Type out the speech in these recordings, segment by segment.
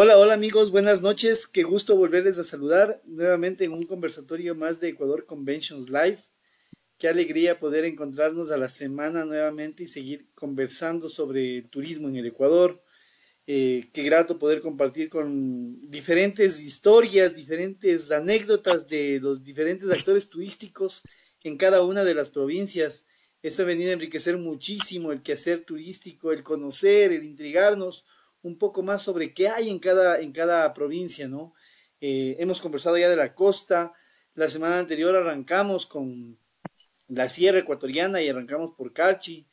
Hola, hola amigos, buenas noches. Qué gusto volverles a saludar nuevamente en un conversatorio más de Ecuador Conventions Live. Qué alegría poder encontrarnos a la semana nuevamente y seguir conversando sobre el turismo en el Ecuador. Qué grato poder compartir con diferentes historias, diferentes anécdotas de los diferentes actores turísticos en cada una de las provincias. Esto ha venido a enriquecer muchísimo el quehacer turístico, el conocer, el intrigarnos un poco más sobre qué hay en cada provincia, ¿no? Hemos conversado ya de la costa. La semana anterior arrancamos con la Sierra Ecuatoriana y arrancamos por Carchi.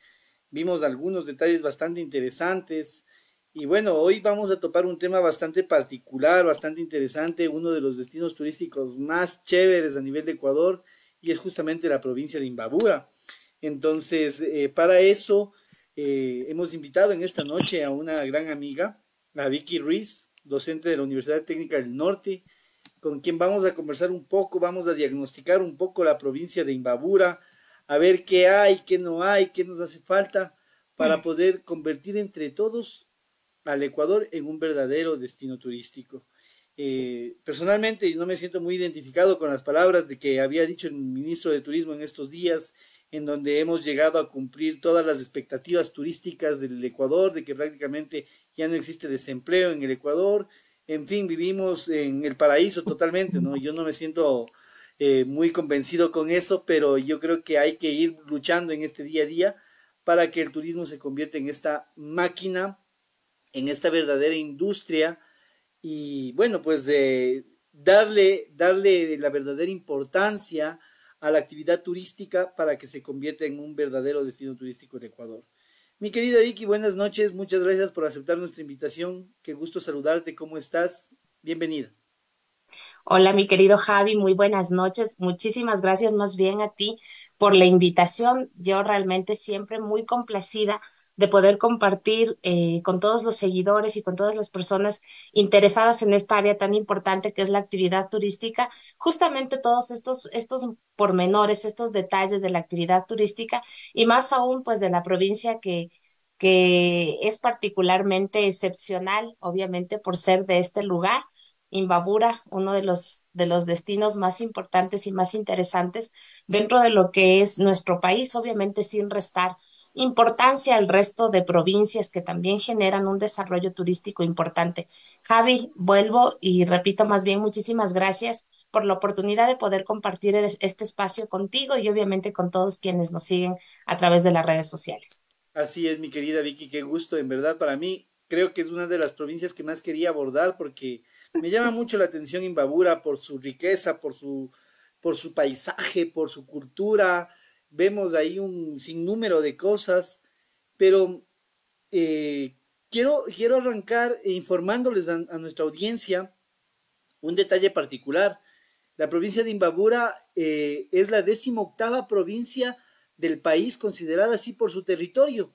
Vimos algunos detalles bastante interesantes. Y bueno, hoy vamos a topar un tema bastante particular, bastante interesante, uno de los destinos turísticos más chéveres a nivel de Ecuador, y es justamente la provincia de Imbabura. Entonces, para eso hemos invitado en esta noche a una gran amiga, a Vicky Ruiz, docente de la Universidad Técnica del Norte, con quien vamos a conversar un poco, vamos a diagnosticar un poco la provincia de Imbabura, a ver qué hay, qué no hay, qué nos hace falta para poder convertir entre todos al Ecuador en un verdadero destino turístico. Personalmente, no me siento muy identificado con las palabras de que había dicho el ministro de Turismo en estos días, en donde hemos llegado a cumplir todas las expectativas turísticas del Ecuador, de que prácticamente ya no existe desempleo en el Ecuador. En fin, vivimos en el paraíso totalmente, ¿no? Yo no me siento muy convencido con eso, pero yo creo que hay que ir luchando en este día a día para que el turismo se convierta en esta máquina, en esta verdadera industria y bueno, pues darle la verdadera importancia a la actividad turística para que se convierta en un verdadero destino turístico en Ecuador. Mi querida Vicky, buenas noches, muchas gracias por aceptar nuestra invitación, qué gusto saludarte, ¿cómo estás? Bienvenida. Hola, mi querido Javi, muy buenas noches. Muchísimas gracias más bien a ti por la invitación. Yo realmente siempre muy complacida de poder compartir con todos los seguidores y con todas las personas interesadas en esta área tan importante que es la actividad turística, justamente todos estos pormenores, estos detalles de la actividad turística y más aún pues de la provincia que es particularmente excepcional, obviamente por ser de este lugar. Imbabura, uno de los destinos más importantes y más interesantes dentro de lo que es nuestro país, obviamente sin restar importancia al resto de provincias que también generan un desarrollo turístico importante. Javi, vuelvo y repito más bien muchísimas gracias por la oportunidad de poder compartir este espacio contigo y obviamente con todos quienes nos siguen a través de las redes sociales. Así es, mi querida Vicky, qué gusto, en verdad, para mí creo que es una de las provincias que más quería abordar porque me llama mucho la atención Imbabura por su riqueza, por su paisaje, por su cultura. Vemos ahí un sinnúmero de cosas, pero eh, quiero arrancar informándoles a nuestra audiencia un detalle particular. La provincia de Imbabura es la 18ª provincia del país considerada así por su territorio.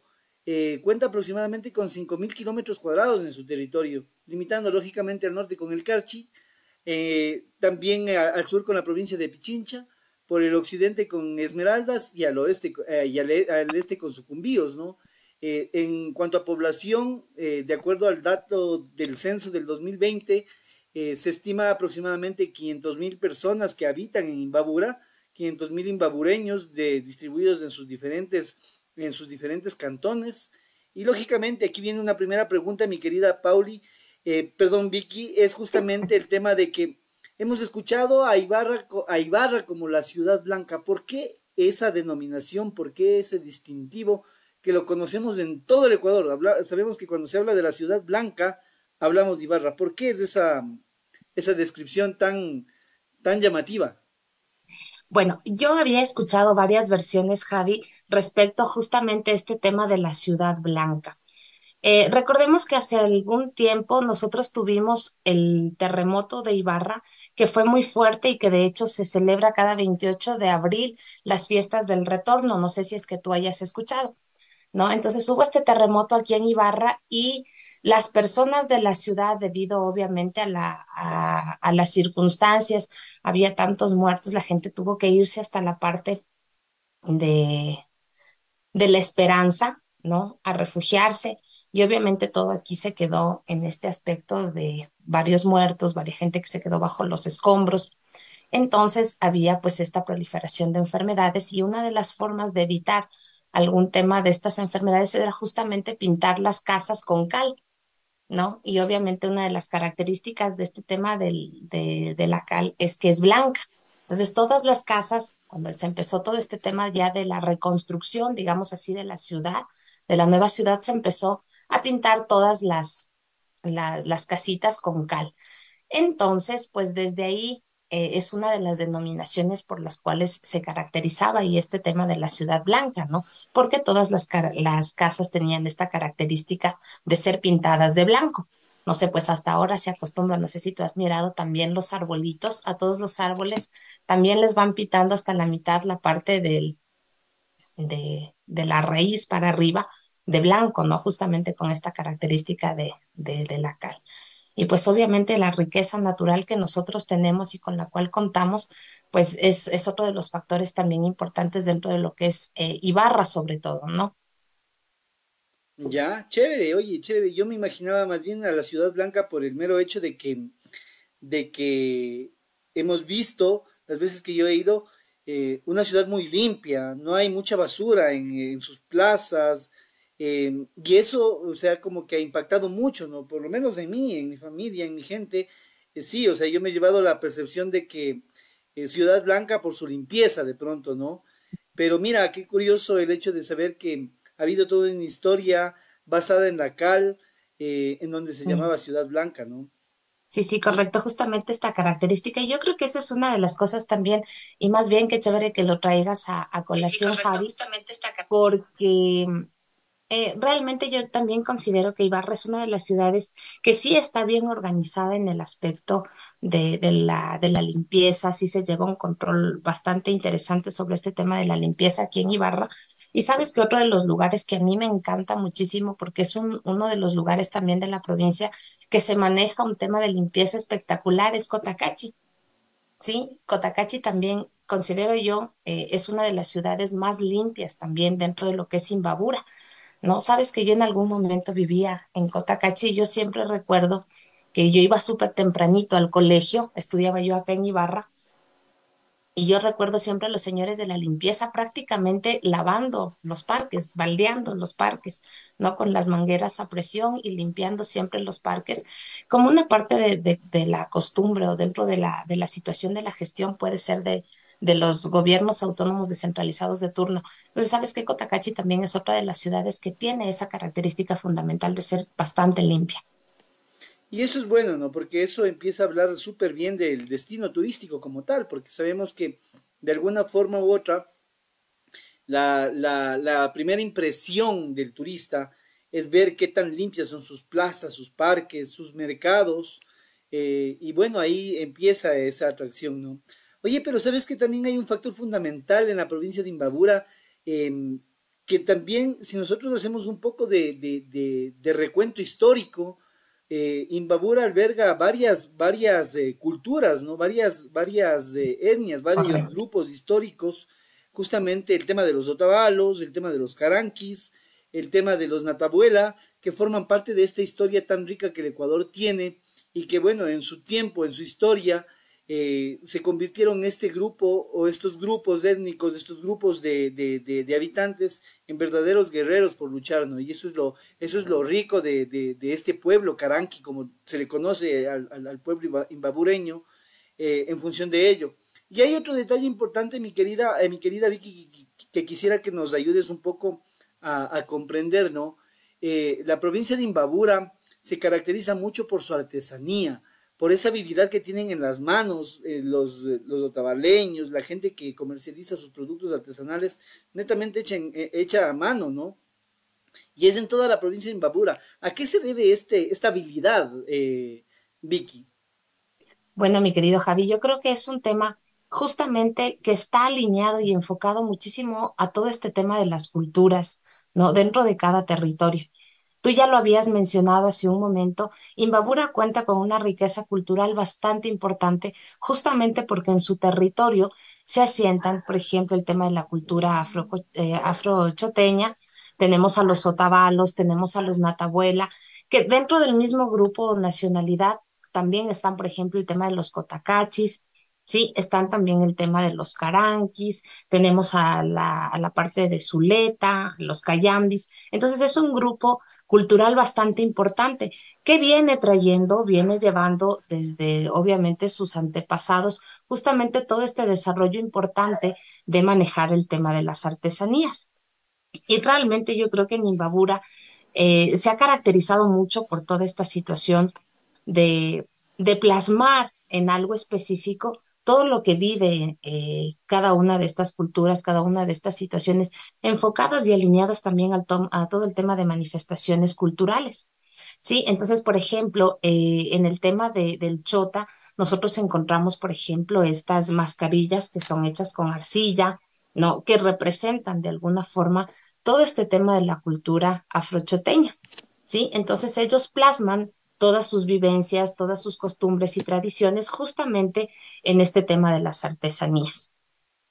Cuenta aproximadamente con 5.000 kilómetros cuadrados en su territorio, limitando lógicamente al norte con el Carchi, también al sur con la provincia de Pichincha, por el occidente con Esmeraldas y al oeste al este con Sucumbíos, ¿no? En cuanto a población, de acuerdo al dato del censo del 2020, se estima aproximadamente 500.000 personas que habitan en Imbabura, 500.000 imbabureños distribuidos en sus diferentes cantones. Y lógicamente aquí viene una primera pregunta, mi querida Pauli, perdón Vicky, es justamente el tema de que hemos escuchado a Ibarra como la ciudad blanca. ¿Por qué esa denominación? ¿Por qué ese distintivo que lo conocemos en todo el Ecuador? Sabemos que cuando se habla de la ciudad blanca, hablamos de Ibarra. ¿Por qué es esa descripción tan llamativa? Bueno, yo había escuchado varias versiones, Javi, respecto justamente a este tema de la ciudad blanca. Recordemos que hace algún tiempo nosotros tuvimos el terremoto de Ibarra, que fue muy fuerte y que de hecho se celebra cada 28 de abril las fiestas del retorno. No sé si es que tú hayas escuchado. ¿No? Entonces hubo este terremoto aquí en Ibarra y las personas de la ciudad, debido obviamente a las circunstancias, había tantos muertos, la gente tuvo que irse hasta la parte de, de la esperanza. ¿no? A refugiarse. Y obviamente todo aquí se quedó en este aspecto de varios muertos, varias gente que se quedó bajo los escombros. Entonces había pues esta proliferación de enfermedades y una de las formas de evitar algún tema de estas enfermedades era justamente pintar las casas con cal, ¿no? Y obviamente una de las características de este tema de la cal es que es blanca. Entonces, todas las casas, cuando se empezó todo este tema ya de la reconstrucción, digamos así, de la ciudad, de la nueva ciudad, se empezó a pintar todas las casitas con cal. Entonces, pues desde ahí es una de las denominaciones por las cuales se caracterizaba y este tema de la ciudad blanca, ¿no? Porque todas las casas tenían esta característica de ser pintadas de blanco. No sé, pues hasta ahora se acostumbra, no sé si tú has mirado también los arbolitos, a todos los árboles también les van pintando hasta la mitad la parte de la raíz para arriba de blanco, ¿no? Justamente con esta característica de la cal. Y pues obviamente la riqueza natural que nosotros tenemos y con la cual contamos, pues es otro de los factores también importantes dentro de lo que es Ibarra sobre todo, ¿no? Ya, chévere, oye, chévere. Yo me imaginaba más bien a la Ciudad Blanca por el mero hecho de que hemos visto, las veces que yo he ido, una ciudad muy limpia, no hay mucha basura en sus plazas, y eso, o sea, como que ha impactado mucho, ¿no? Por lo menos en mí, en mi familia, en mi gente, sí, o sea, yo me he llevado la percepción de que Ciudad Blanca por su limpieza de pronto, ¿no? Pero mira, qué curioso el hecho de saber que ha habido toda una historia basada en la cal, en donde se Mm. llamaba Ciudad Blanca, ¿no? Sí, sí, Y correcto, justamente esta característica. Y yo creo que eso es una de las cosas también, y más bien qué chévere que lo traigas a sí, sí, colación, correcto, Javi, justamente esta porque realmente yo también considero que Ibarra es una de las ciudades que sí está bien organizada en el aspecto de la limpieza, sí se lleva un control bastante interesante sobre este tema de la limpieza aquí en Ibarra. Y sabes que otro de los lugares que a mí me encanta muchísimo, porque es uno de los lugares también de la provincia que se maneja un tema de limpieza espectacular, es Cotacachi. Sí, Cotacachi también considero yo es una de las ciudades más limpias también dentro de lo que es Imbabura. No, sabes que yo en algún momento vivía en Cotacachi y yo siempre recuerdo que yo iba súper tempranito al colegio, estudiaba yo acá en Ibarra, y yo recuerdo siempre a los señores de la limpieza prácticamente lavando los parques, baldeando los parques, ¿no? Con las mangueras a presión y limpiando siempre los parques, como una parte de la costumbre o dentro de la situación de la gestión puede ser de los gobiernos autónomos descentralizados de turno. Entonces, sabes que Cotacachi también es otra de las ciudades que tiene esa característica fundamental de ser bastante limpia. Y eso es bueno, ¿no? Porque eso empieza a hablar súper bien del destino turístico como tal, porque sabemos que de alguna forma u otra, la primera impresión del turista es ver qué tan limpias son sus plazas, sus parques, sus mercados, y bueno, ahí empieza esa atracción, ¿no? Oye, pero sabes que también hay un factor fundamental en la provincia de Imbabura, em, que también, si nosotros hacemos un poco de recuento histórico, Imbabura alberga varias culturas, ¿no? Varias etnias, varios Correcto. grupos históricos, justamente el tema de los Otavalos, el tema de los Caranquis, el tema de los Natabuela, que forman parte de esta historia tan rica que el Ecuador tiene y que, bueno, en su tiempo, en su historia, se convirtieron en este grupo o estos grupos étnicos, estos grupos de habitantes en verdaderos guerreros por luchar, ¿no? Y eso es lo rico de este pueblo, Caranqui, como se le conoce al pueblo imbabureño, en función de ello. Y hay otro detalle importante, mi querida Vicky, que quisiera que nos ayudes un poco a comprender, ¿no? La provincia de Imbabura se caracteriza mucho por su artesanía, por esa habilidad que tienen en las manos los otavaleños, la gente que comercializa sus productos artesanales, netamente hecha a mano, ¿no? Y es en toda la provincia de Imbabura. ¿A qué se debe esta habilidad, Vicky? Bueno, mi querido Javi, yo creo que es un tema justamente que está alineado y enfocado muchísimo a todo este tema de las culturas, ¿no? Dentro de cada territorio. Tú ya lo habías mencionado hace un momento, Imbabura cuenta con una riqueza cultural bastante importante, justamente porque en su territorio se asientan, por ejemplo, el tema de la cultura afrochoteña, tenemos a los Otavalos, tenemos a los Natabuela, que dentro del mismo grupo nacionalidad también están, por ejemplo, el tema de los Cotacachis, sí, están también el tema de los Caranquis, tenemos a la parte de Zuleta, los Cayambis. Entonces es un grupo cultural bastante importante que viene trayendo, viene llevando desde obviamente sus antepasados justamente todo este desarrollo importante de manejar el tema de las artesanías. Y realmente yo creo que en Imbabura se ha caracterizado mucho por toda esta situación de, de plasmar en algo específico todo lo que vive cada una de estas culturas, cada una de estas situaciones, enfocadas y alineadas también a todo el tema de manifestaciones culturales. Sí, entonces, por ejemplo, en el tema del chota, nosotros encontramos, por ejemplo, estas mascarillas que son hechas con arcilla, ¿no? Que representan de alguna forma todo este tema de la cultura afrochoteña, ¿sí? Entonces ellos plasman todas sus vivencias, todas sus costumbres y tradiciones justamente en este tema de las artesanías.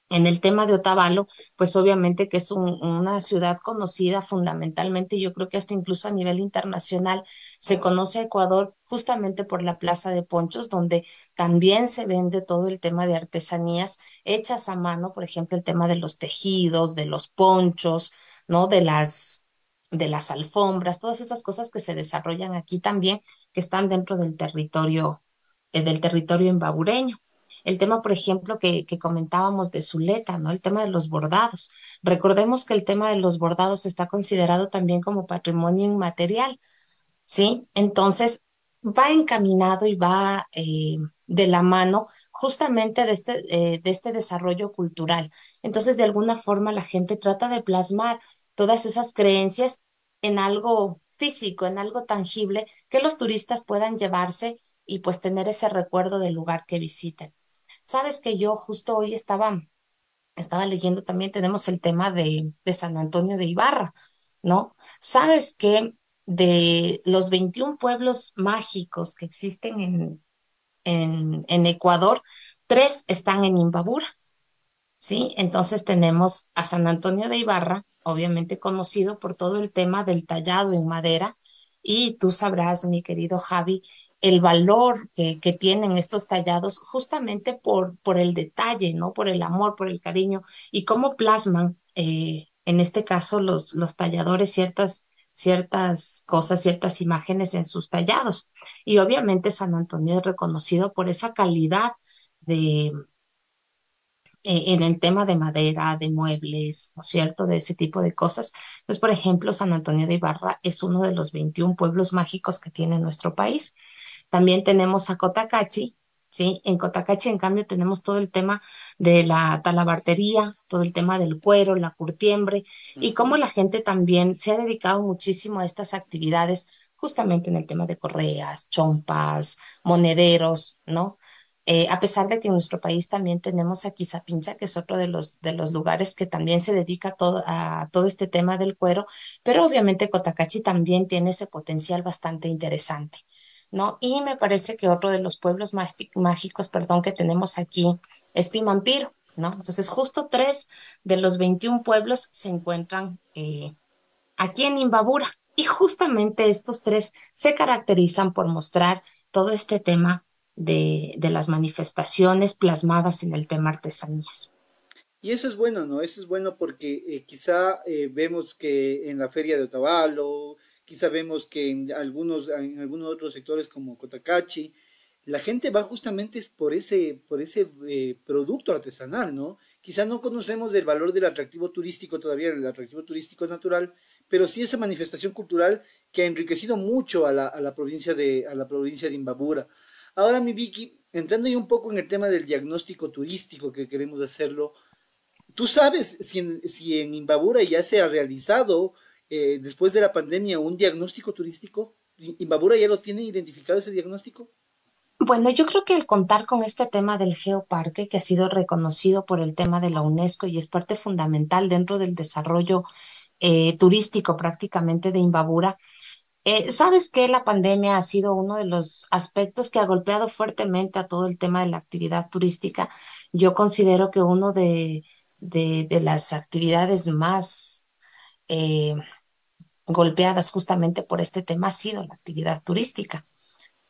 En el tema de Otavalo, pues obviamente que es una ciudad conocida fundamentalmente, yo creo que hasta incluso a nivel internacional se conoce a Ecuador justamente por la Plaza de Ponchos, donde también se vende todo el tema de artesanías hechas a mano, por ejemplo, el tema de los tejidos, de los ponchos, ¿no? De las alfombras, todas esas cosas que se desarrollan aquí también, que están dentro del territorio embabureño. El tema, por ejemplo, que comentábamos de Zuleta, ¿no? El tema de los bordados. Recordemos que el tema de los bordados está considerado también como patrimonio inmaterial, ¿sí? Entonces, va encaminado y va de la mano justamente de este desarrollo cultural. Entonces, de alguna forma, la gente trata de plasmar todas esas creencias en algo físico, en algo tangible, que los turistas puedan llevarse y pues tener ese recuerdo del lugar que visiten. Sabes que yo justo hoy estaba leyendo también, tenemos el tema de San Antonio de Ibarra, ¿no? Sabes que de los 21 pueblos mágicos que existen en Ecuador, tres están en Imbabura, ¿sí? Entonces tenemos a San Antonio de Ibarra, obviamente conocido por todo el tema del tallado en madera, y tú sabrás, mi querido Javi, el valor que tienen estos tallados justamente por el detalle, ¿no? Por el amor, por el cariño, y cómo plasman, en este caso, los talladores ciertas cosas, ciertas imágenes en sus tallados. Y obviamente San Antonio es reconocido por esa calidad en el tema de madera, de muebles, ¿no es cierto? De ese tipo de cosas. Pues, por ejemplo, San Antonio de Ibarra es uno de los 21 pueblos mágicos que tiene nuestro país. También tenemos a Cotacachi, ¿sí? En Cotacachi, en cambio, tenemos todo el tema de la talabartería, todo el tema del cuero, la curtiembre, y cómo Ujú. la gente también se ha dedicado muchísimo a estas actividades, justamente en el tema de correas, chompas, monederos, ¿no? A pesar de que en nuestro país también tenemos a Quizapincha, que es otro de los lugares que también se dedica a todo este tema del cuero, pero obviamente Cotacachi también tiene ese potencial bastante interesante, ¿no? Y me parece que otro de los pueblos mágicos, perdón, que tenemos aquí es Pimampiro, ¿no? Entonces, justo tres de los 21 pueblos se encuentran aquí en Imbabura. Y justamente estos tres se caracterizan por mostrar todo este tema de las manifestaciones plasmadas en el tema artesanías. Y eso es bueno, ¿no? Eso es bueno porque quizá vemos que en la feria de Otavalo, quizá vemos que en algunos otros sectores como Cotacachi, la gente va justamente es por ese producto artesanal, ¿no? Quizá no conocemos el valor del atractivo turístico todavía, el atractivo turístico natural, pero sí esa manifestación cultural que ha enriquecido mucho a la provincia de Imbabura. Ahora, mi Vicky, entrando ya un poco en el tema del diagnóstico turístico que queremos hacerlo, ¿tú sabes si en Imbabura ya se ha realizado después de la pandemia un diagnóstico turístico? ¿Imbabura ya lo tiene identificado ese diagnóstico? Bueno, yo creo que el contar con este tema del geoparque, que ha sido reconocido por el tema de la UNESCO y es parte fundamental dentro del desarrollo turístico prácticamente de Imbabura. Sabes que la pandemia ha sido uno de los aspectos que ha golpeado fuertemente a todo el tema de la actividad turística. Yo considero que uno de las actividades más golpeadas justamente por este tema ha sido la actividad turística,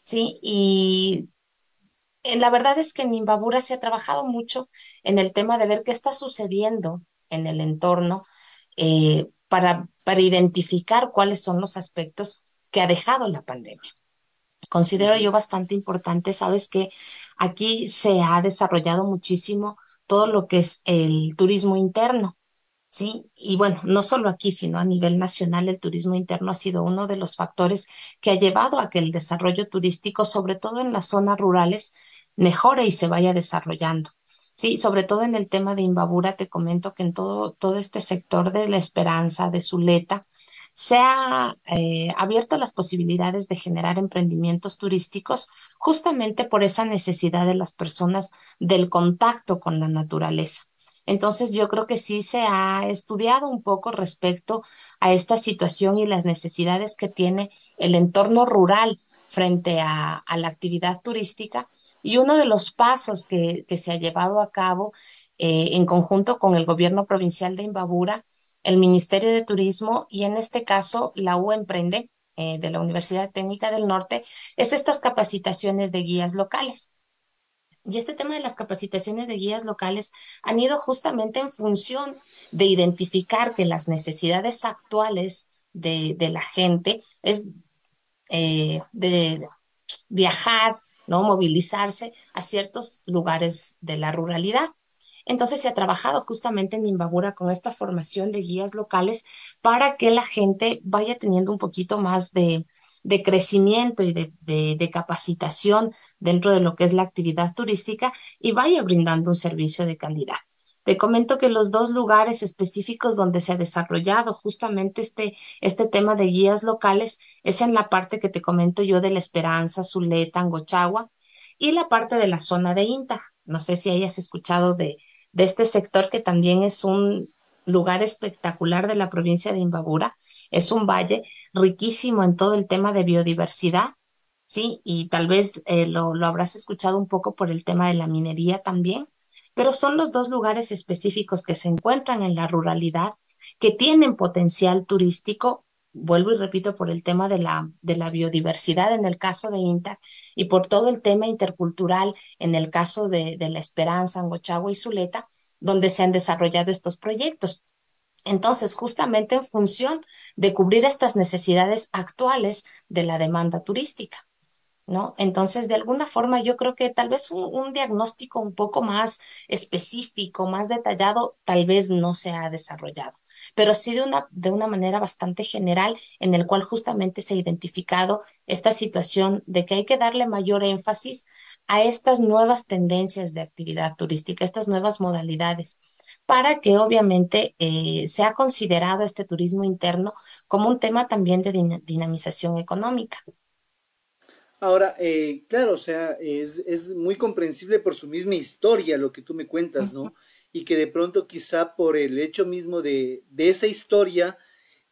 ¿sí? Y la verdad es que en Imbabura se ha trabajado mucho en el tema de ver qué está sucediendo en el entorno para identificar cuáles son los aspectos que ha dejado la pandemia. Considero yo Ujú. bastante importante, sabes que aquí se ha desarrollado muchísimo todo lo que es el turismo interno. Sí, y bueno, no solo aquí, sino a nivel nacional, el turismo interno ha sido uno de los factores que ha llevado a que el desarrollo turístico, sobre todo en las zonas rurales, mejore y se vaya desarrollando. Sí, sobre todo en el tema de Imbabura, te comento que en todo este sector de La Esperanza, de Zuleta, se ha abierto las posibilidades de generar emprendimientos turísticos justamente por esa necesidad de las personas del contacto con la naturaleza. Entonces, yo creo que sí se ha estudiado un poco respecto a esta situación y las necesidades que tiene el entorno rural frente a la actividad turística. Y uno de los pasos que se ha llevado a cabo en conjunto con el gobierno provincial de Imbabura, el Ministerio de Turismo y en este caso la U Emprende de la Universidad Técnica del Norte, es estas capacitaciones de guías locales. Y este tema de las capacitaciones de guías locales han ido justamente en función de identificar que las necesidades actuales de la gente es de viajar, ¿no? Movilizarse a ciertos lugares de la ruralidad. Entonces se ha trabajado justamente en Imbabura con esta formación de guías locales para que la gente vaya teniendo un poquito más de crecimiento y de capacitación dentro de lo que es la actividad turística y vaya brindando un servicio de calidad. Te comento que los dos lugares específicos donde se ha desarrollado justamente este tema de guías locales es en la parte que te comento yo de La Esperanza, Zuleta, Angochagua y la parte de la zona de INTA. No sé si hayas escuchado de este sector que también es un lugar espectacular de la provincia de Imbabura. Es un valle riquísimo en todo el tema de biodiversidad, ¿sí? Y tal vez lo habrás escuchado un poco por el tema de la minería también, pero son los dos lugares específicos que se encuentran en la ruralidad que tienen potencial turístico. Vuelvo y repito, por el tema de la biodiversidad en el caso de INTA y por todo el tema intercultural en el caso de La Esperanza, Angochagua y Zuleta, donde se han desarrollado estos proyectos. Entonces, justamente en función de cubrir estas necesidades actuales de la demanda turística. ¿No? Entonces, de alguna forma, yo creo que tal vez un diagnóstico un poco más específico, más detallado, tal vez no se ha desarrollado, pero sí de una manera bastante general, en el cual justamente se ha identificado esta situación de que hay que darle mayor énfasis a estas nuevas tendencias de actividad turística, estas nuevas modalidades, para que obviamente sea considerado este turismo interno como un tema también de dinamización económica. Ahora, claro, o sea, es muy comprensible por su misma historia lo que tú me cuentas, Ujú. ¿no? Y que de pronto quizá por el hecho mismo de esa historia,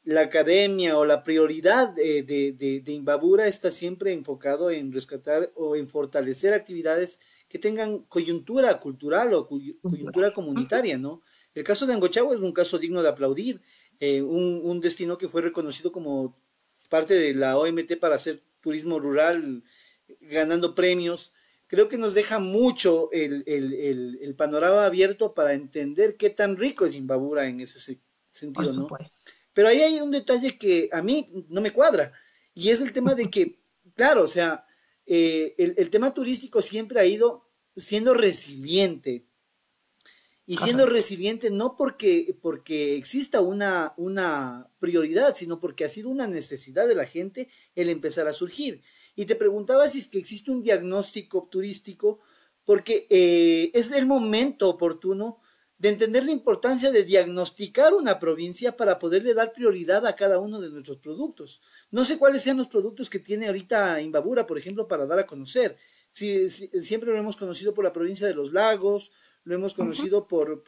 la academia o la prioridad de Imbabura está siempre enfocado en rescatar o en fortalecer actividades que tengan coyuntura cultural o coyuntura Ujú. comunitaria, ¿no? El caso de Angochagua es un caso digno de aplaudir, un destino que fue reconocido como parte de la OMT para hacer turismo rural, ganando premios. Creo que nos deja mucho el panorama abierto para entender qué tan rico es Imbabura en ese Por sentido, ¿no? supuesto. Pero ahí hay un detalle que a mí no me cuadra, y es el tema de que, claro, o sea, el tema turístico siempre ha ido siendo resiliente, y siendo Correcto. resiliente no porque exista una prioridad, sino porque ha sido una necesidad de la gente el empezar a surgir. Y te preguntaba si es que existe un diagnóstico turístico, porque es el momento oportuno de entender la importancia de diagnosticar una provincia para poderle dar prioridad a cada uno de nuestros productos. No sé cuáles sean los productos que tiene ahorita Imbabura, por ejemplo, para dar a conocer. Siempre lo hemos conocido por la provincia de los lagos, lo hemos Ujú. conocido por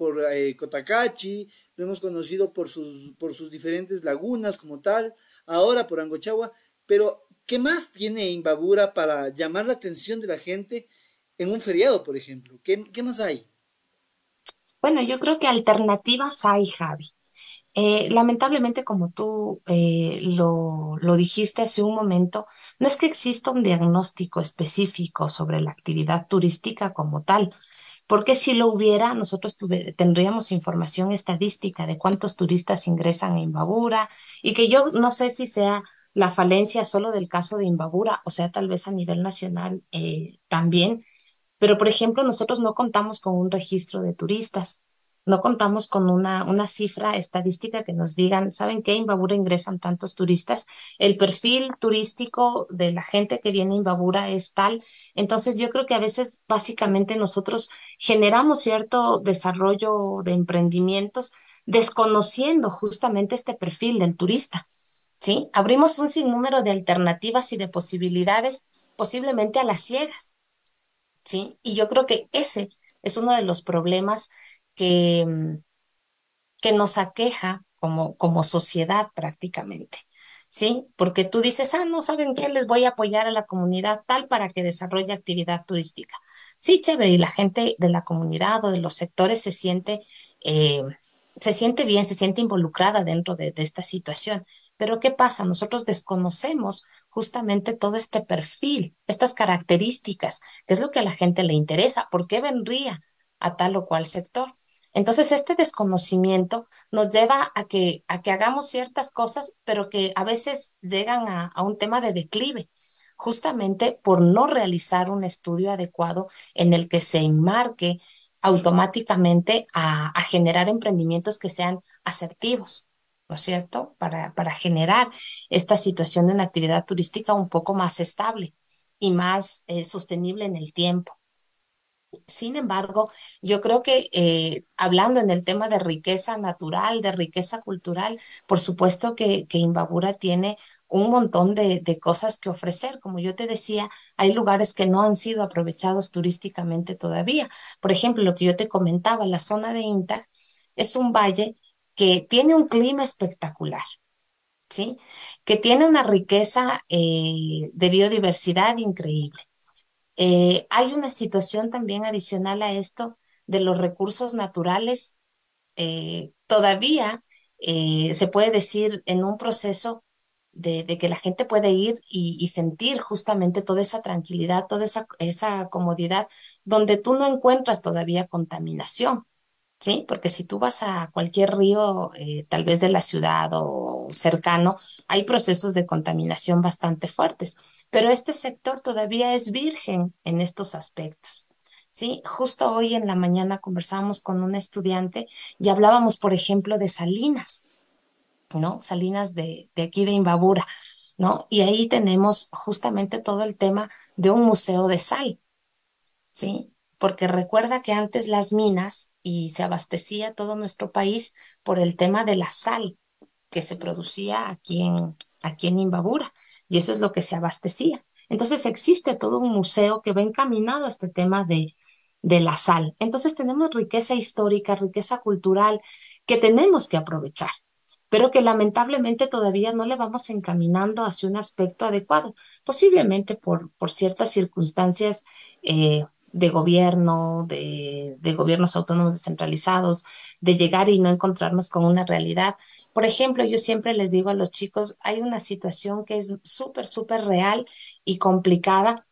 Cotacachi, lo hemos conocido por sus diferentes lagunas como tal, ahora por Angochagua, pero ¿qué más tiene Imbabura para llamar la atención de la gente en un feriado, por ejemplo? ¿Qué más hay? Bueno, yo creo que alternativas hay, Javi. Lamentablemente, como tú lo dijiste hace un momento, no es que exista un diagnóstico específico sobre la actividad turística como tal, porque si lo hubiera, nosotros tendríamos información estadística de cuántos turistas ingresan a Imbabura y que yo no sé si sea la falencia solo del caso de Imbabura, o sea, tal vez a nivel nacional también, pero, por ejemplo, nosotros no contamos con un registro de turistas, no contamos con una cifra estadística que nos digan, ¿saben qué? A Imbabura ingresan tantos turistas, el perfil turístico de la gente que viene a Imbabura es tal. Entonces, yo creo que a veces, básicamente, nosotros generamos cierto desarrollo de emprendimientos desconociendo justamente este perfil del turista. ¿Sí? Abrimos un sinnúmero de alternativas y de posibilidades, posiblemente a las ciegas. ¿Sí? Y yo creo que ese es uno de los problemas que, que nos aqueja como sociedad prácticamente. ¿Sí? Porque tú dices, no, ¿saben qué? Les voy a apoyar a la comunidad tal para que desarrolle actividad turística. Sí, chévere, y la gente de la comunidad o de los sectores eh, se siente bien, se siente involucrada dentro de esta situación. Pero ¿qué pasa? Nosotros desconocemos justamente todo este perfil, estas características, que es lo que a la gente le interesa, ¿por qué vendría a tal o cual sector? Entonces, este desconocimiento nos lleva a que hagamos ciertas cosas, pero que a veces llegan a un tema de declive, justamente por no realizar un estudio adecuado en el que se enmarque automáticamente a generar emprendimientos que sean asertivos, ¿no es cierto? Para generar esta situación de una actividad turística un poco más estable y más sostenible en el tiempo. Sin embargo, yo creo que hablando en el tema de riqueza natural, de riqueza cultural, por supuesto que Imbabura tiene un montón de cosas que ofrecer. Como yo te decía, hay lugares que no han sido aprovechados turísticamente todavía. Por ejemplo, lo que yo te comentaba, la zona de Intag es un valle que tiene un clima espectacular. ¿Sí? Que tiene una riqueza de biodiversidad increíble. Hay una situación también adicional a esto de los recursos naturales. Todavía se puede decir en un proceso de que la gente puede ir y sentir justamente toda esa tranquilidad, toda esa comodidad, donde tú no encuentras todavía contaminación. ¿Sí? Porque si tú vas a cualquier río, tal vez de la ciudad o cercano, hay procesos de contaminación bastante fuertes, pero este sector todavía es virgen en estos aspectos. Sí, justo hoy en la mañana conversábamos con un estudiante y hablábamos, por ejemplo, de Salinas, ¿no? Salinas de aquí de Imbabura, ¿no? Y ahí tenemos justamente todo el tema de un museo de sal. ¿Sí? Porque recuerda que antes las minas y se abastecía todo nuestro país por el tema de la sal que se producía aquí en Imbabura, y eso es lo que se abastecía. Entonces existe todo un museo que va encaminado a este tema de la sal. Entonces tenemos riqueza histórica, riqueza cultural que tenemos que aprovechar, pero que lamentablemente todavía no le vamos encaminando hacia un aspecto adecuado, posiblemente por ciertas circunstancias de gobierno, de gobiernos autónomos descentralizados, de llegar y no encontrarnos con una realidad. Por ejemplo, yo siempre les digo a los chicos, hay una situación que es súper, súper real y complicada.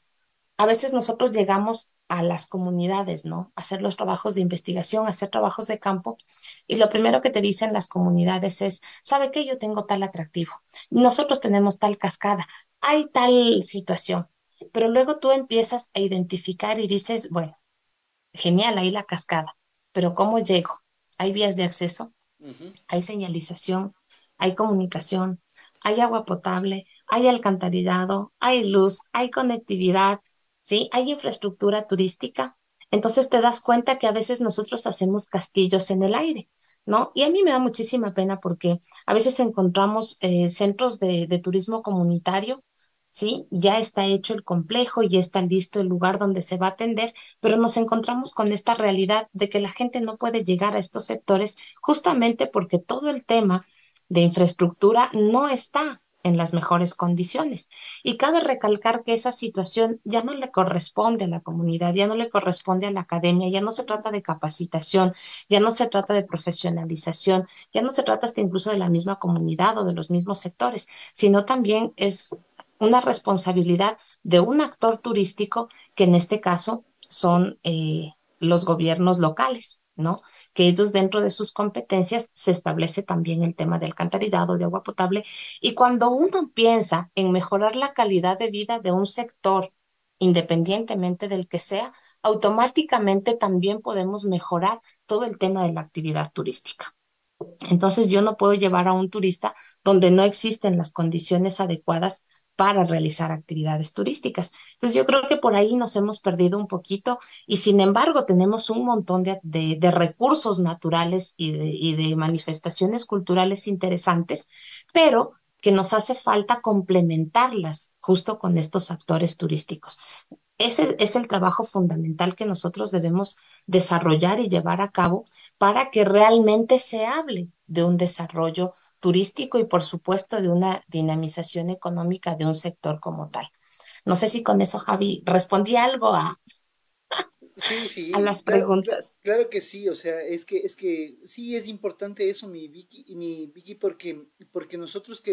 A veces nosotros llegamos a las comunidades, ¿no? A hacer los trabajos de investigación, a hacer trabajos de campo, y lo primero que te dicen las comunidades es, ¿sabe qué? Yo tengo tal atractivo, nosotros tenemos tal cascada, hay tal situación, pero luego tú empiezas a identificar y dices, bueno, genial, ahí la cascada, pero ¿cómo llego? ¿Hay vías de acceso? Ujú. ¿Hay señalización? ¿Hay comunicación? ¿Hay agua potable? ¿Hay alcantarillado? ¿Hay luz? ¿Hay conectividad? ¿Sí? ¿Hay infraestructura turística? Entonces te das cuenta que a veces nosotros hacemos castillos en el aire, ¿no? Y a mí me da muchísima pena porque a veces encontramos centros de turismo comunitario. ¿Sí? Ya está hecho el complejo, ya está listo el lugar donde se va a atender, pero nos encontramos con esta realidad de que la gente no puede llegar a estos sectores justamente porque todo el tema de infraestructura no está. en las mejores condiciones. Y cabe recalcar que esa situación ya no le corresponde a la comunidad, ya no le corresponde a la academia, ya no se trata de capacitación, ya no se trata de profesionalización, ya no se trata hasta incluso de la misma comunidad o de los mismos sectores, sino también es una responsabilidad de un actor turístico que en este caso son los gobiernos locales, ¿no? Que ellos dentro de sus competencias se establece también el tema del alcantarillado, de agua potable, y cuando uno piensa en mejorar la calidad de vida de un sector, independientemente del que sea, automáticamente también podemos mejorar todo el tema de la actividad turística. Entonces yo no puedo llevar a un turista donde no existen las condiciones adecuadas para realizar actividades turísticas. Entonces yo creo que por ahí nos hemos perdido un poquito y sin embargo tenemos un montón de recursos naturales y de manifestaciones culturales interesantes, pero que nos hace falta complementarlas justo con estos actores turísticos. Ese es el trabajo fundamental que nosotros debemos desarrollar y llevar a cabo para que realmente se hable de un desarrollo turístico y, por supuesto, de una dinamización económica de un sector como tal. No sé si con eso, Javi, respondí algo Sí, a sí, las preguntas. claro que sí, o sea, es que sí es importante eso, mi Vicky, porque nosotros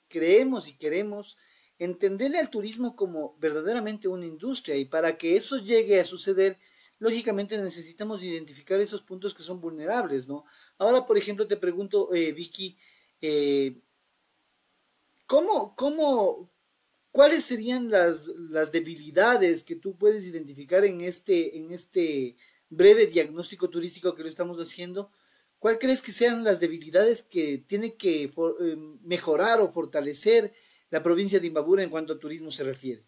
creemos y queremos entenderle al turismo como verdaderamente una industria y para que eso llegue a suceder, lógicamente necesitamos identificar esos puntos que son vulnerables, ¿no? Ahora, por ejemplo, te pregunto, Vicky, eh, ¿cómo, ¿cuáles serían las debilidades que tú puedes identificar en este breve diagnóstico turístico que lo estamos haciendo? ¿Cuál crees que sean las debilidades que tiene que mejorar o fortalecer la provincia de Imbabura en cuanto a turismo se refiere?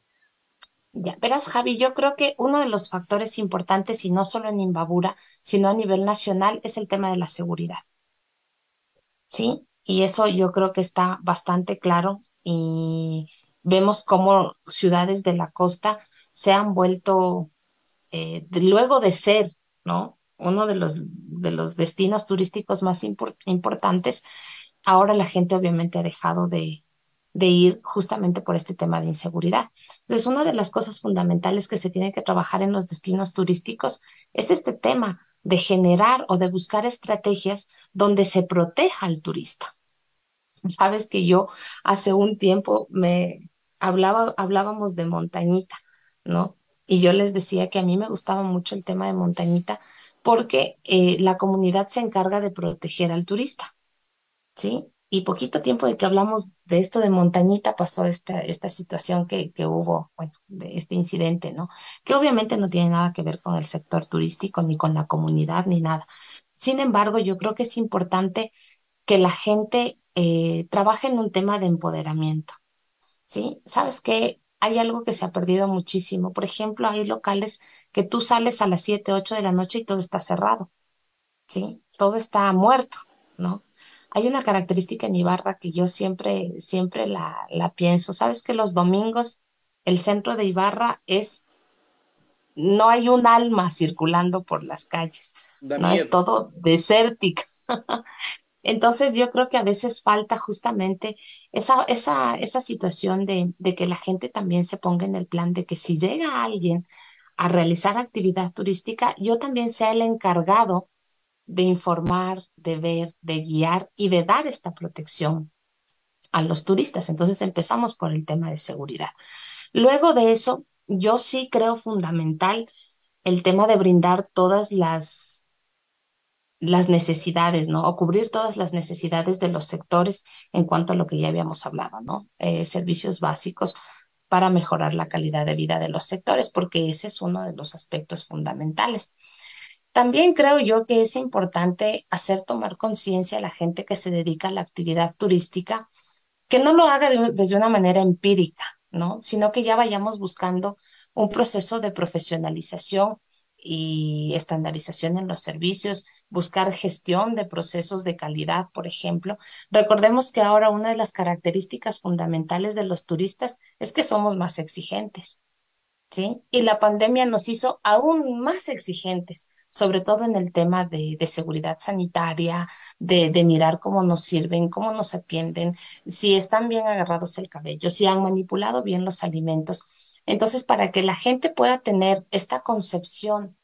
Ya, verás, Javi, yo creo que uno de los factores importantes, y no solo en Imbabura, sino a nivel nacional, es el tema de la seguridad. ¿Sí? Y eso yo creo que está bastante claro y vemos cómo ciudades de la costa se han vuelto, luego de ser, ¿no? Uno de los destinos turísticos más importantes, ahora la gente obviamente ha dejado de ir justamente por este tema de inseguridad. Entonces, una de las cosas fundamentales que se tiene que trabajar en los destinos turísticos es este tema de generar o de buscar estrategias donde se proteja al turista. Sabes que yo hace un tiempo hablábamos de montañita, ¿no? Y yo les decía que a mí me gustaba mucho el tema de montañita porque la comunidad se encarga de proteger al turista, ¿sí? Y poquito tiempo de que hablamos de esto de montañita pasó esta situación que hubo, bueno, de este incidente, ¿no? Que obviamente no tiene nada que ver con el sector turístico, ni con la comunidad, ni nada. Sin embargo, yo creo que es importante que la gente trabaje en un tema de empoderamiento, ¿sí? Sabes que hay algo que se ha perdido muchísimo. Por ejemplo, hay locales que tú sales a las 7, 8 de la noche y todo está cerrado, ¿sí? Todo está muerto, ¿no? Hay una característica en Ibarra que yo siempre la pienso. Sabes que los domingos el centro de Ibarra no hay un alma circulando por las calles, Da no es miedo. todo desértico. Entonces yo creo que a veces falta justamente esa situación de que la gente también se ponga en el plan de que si llega alguien a realizar actividad turística, yo también sea el encargado de informar, de ver, de guiar y de dar esta protección a los turistas. Entonces empezamos por el tema de seguridad. Luego de eso, yo sí creo fundamental el tema de brindar todas las necesidades, ¿no? O cubrir todas las necesidades de los sectores en cuanto a lo que ya habíamos hablado, ¿no? Servicios básicos para mejorar la calidad de vida de los sectores, porque ese es uno de los aspectos fundamentales. También creo yo que es importante hacer tomar conciencia a la gente que se dedica a la actividad turística que no lo haga desde una manera empírica, ¿no? Sino que ya vayamos buscando un proceso de profesionalización y estandarización en los servicios, buscar gestión de procesos de calidad, por ejemplo. Recordemos que ahora una de las características fundamentales de los turistas es que somos más exigentes. ¿sí? Y la pandemia nos hizo aún más exigentes, sobre todo en el tema de seguridad sanitaria, de mirar cómo nos sirven, cómo nos atienden, si están bien agarrados el cabello, si han manipulado bien los alimentos. Entonces, para que la gente pueda tener esta concepción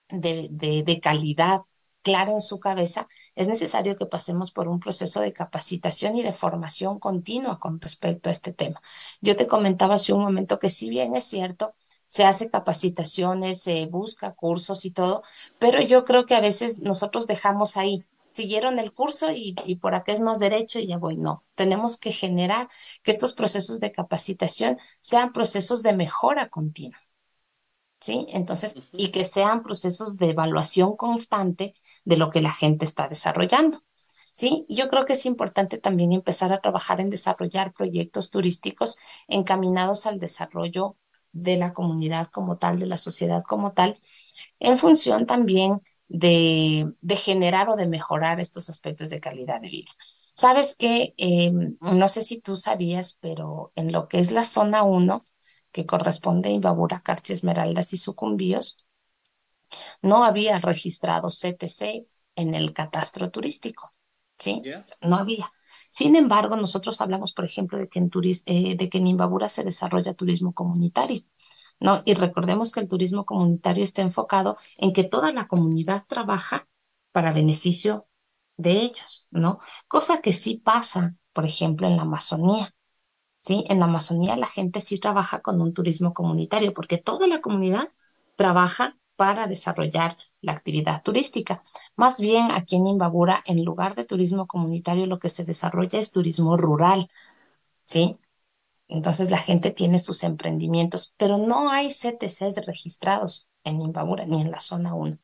de calidad clara en su cabeza, es necesario que pasemos por un proceso de capacitación y de formación continua con respecto a este tema. Yo te comentaba hace un momento que si bien es cierto, se hace capacitaciones, se busca cursos y todo, pero yo creo que a veces nosotros dejamos ahí. Siguieron el curso y por acá es más derecho y ya voy. No, tenemos que generar que estos procesos de capacitación sean procesos de mejora continua. ¿Sí? Entonces, Ujú. y que sean procesos de evaluación constante de lo que la gente está desarrollando. ¿Sí? Yo creo que es importante también empezar a trabajar en desarrollar proyectos turísticos encaminados al desarrollo de la comunidad como tal, de la sociedad como tal, en función también de generar o de mejorar estos aspectos de calidad de vida. Sabes que, no sé si tú sabías, pero en lo que es la zona uno, que corresponde a Imbabura, Carchi, Esmeraldas y Sucumbíos, no había registrado CTC en el catastro turístico, ¿sí? ¿Ya? No había. Sin embargo, nosotros hablamos, por ejemplo, de que en Imbabura se desarrolla turismo comunitario, ¿no? Y recordemos que el turismo comunitario está enfocado en que toda la comunidad trabaja para beneficio de ellos, ¿no? Cosa que sí pasa, por ejemplo, en la Amazonía. ¿Sí? En la Amazonía la gente sí trabaja con un turismo comunitario porque toda la comunidad trabaja para desarrollar la actividad turística. Más bien aquí en Imbabura, en lugar de turismo comunitario, lo que se desarrolla es turismo rural, ¿sí? Entonces la gente tiene sus emprendimientos, pero no hay CTCs registrados en Imbabura ni en la zona uno.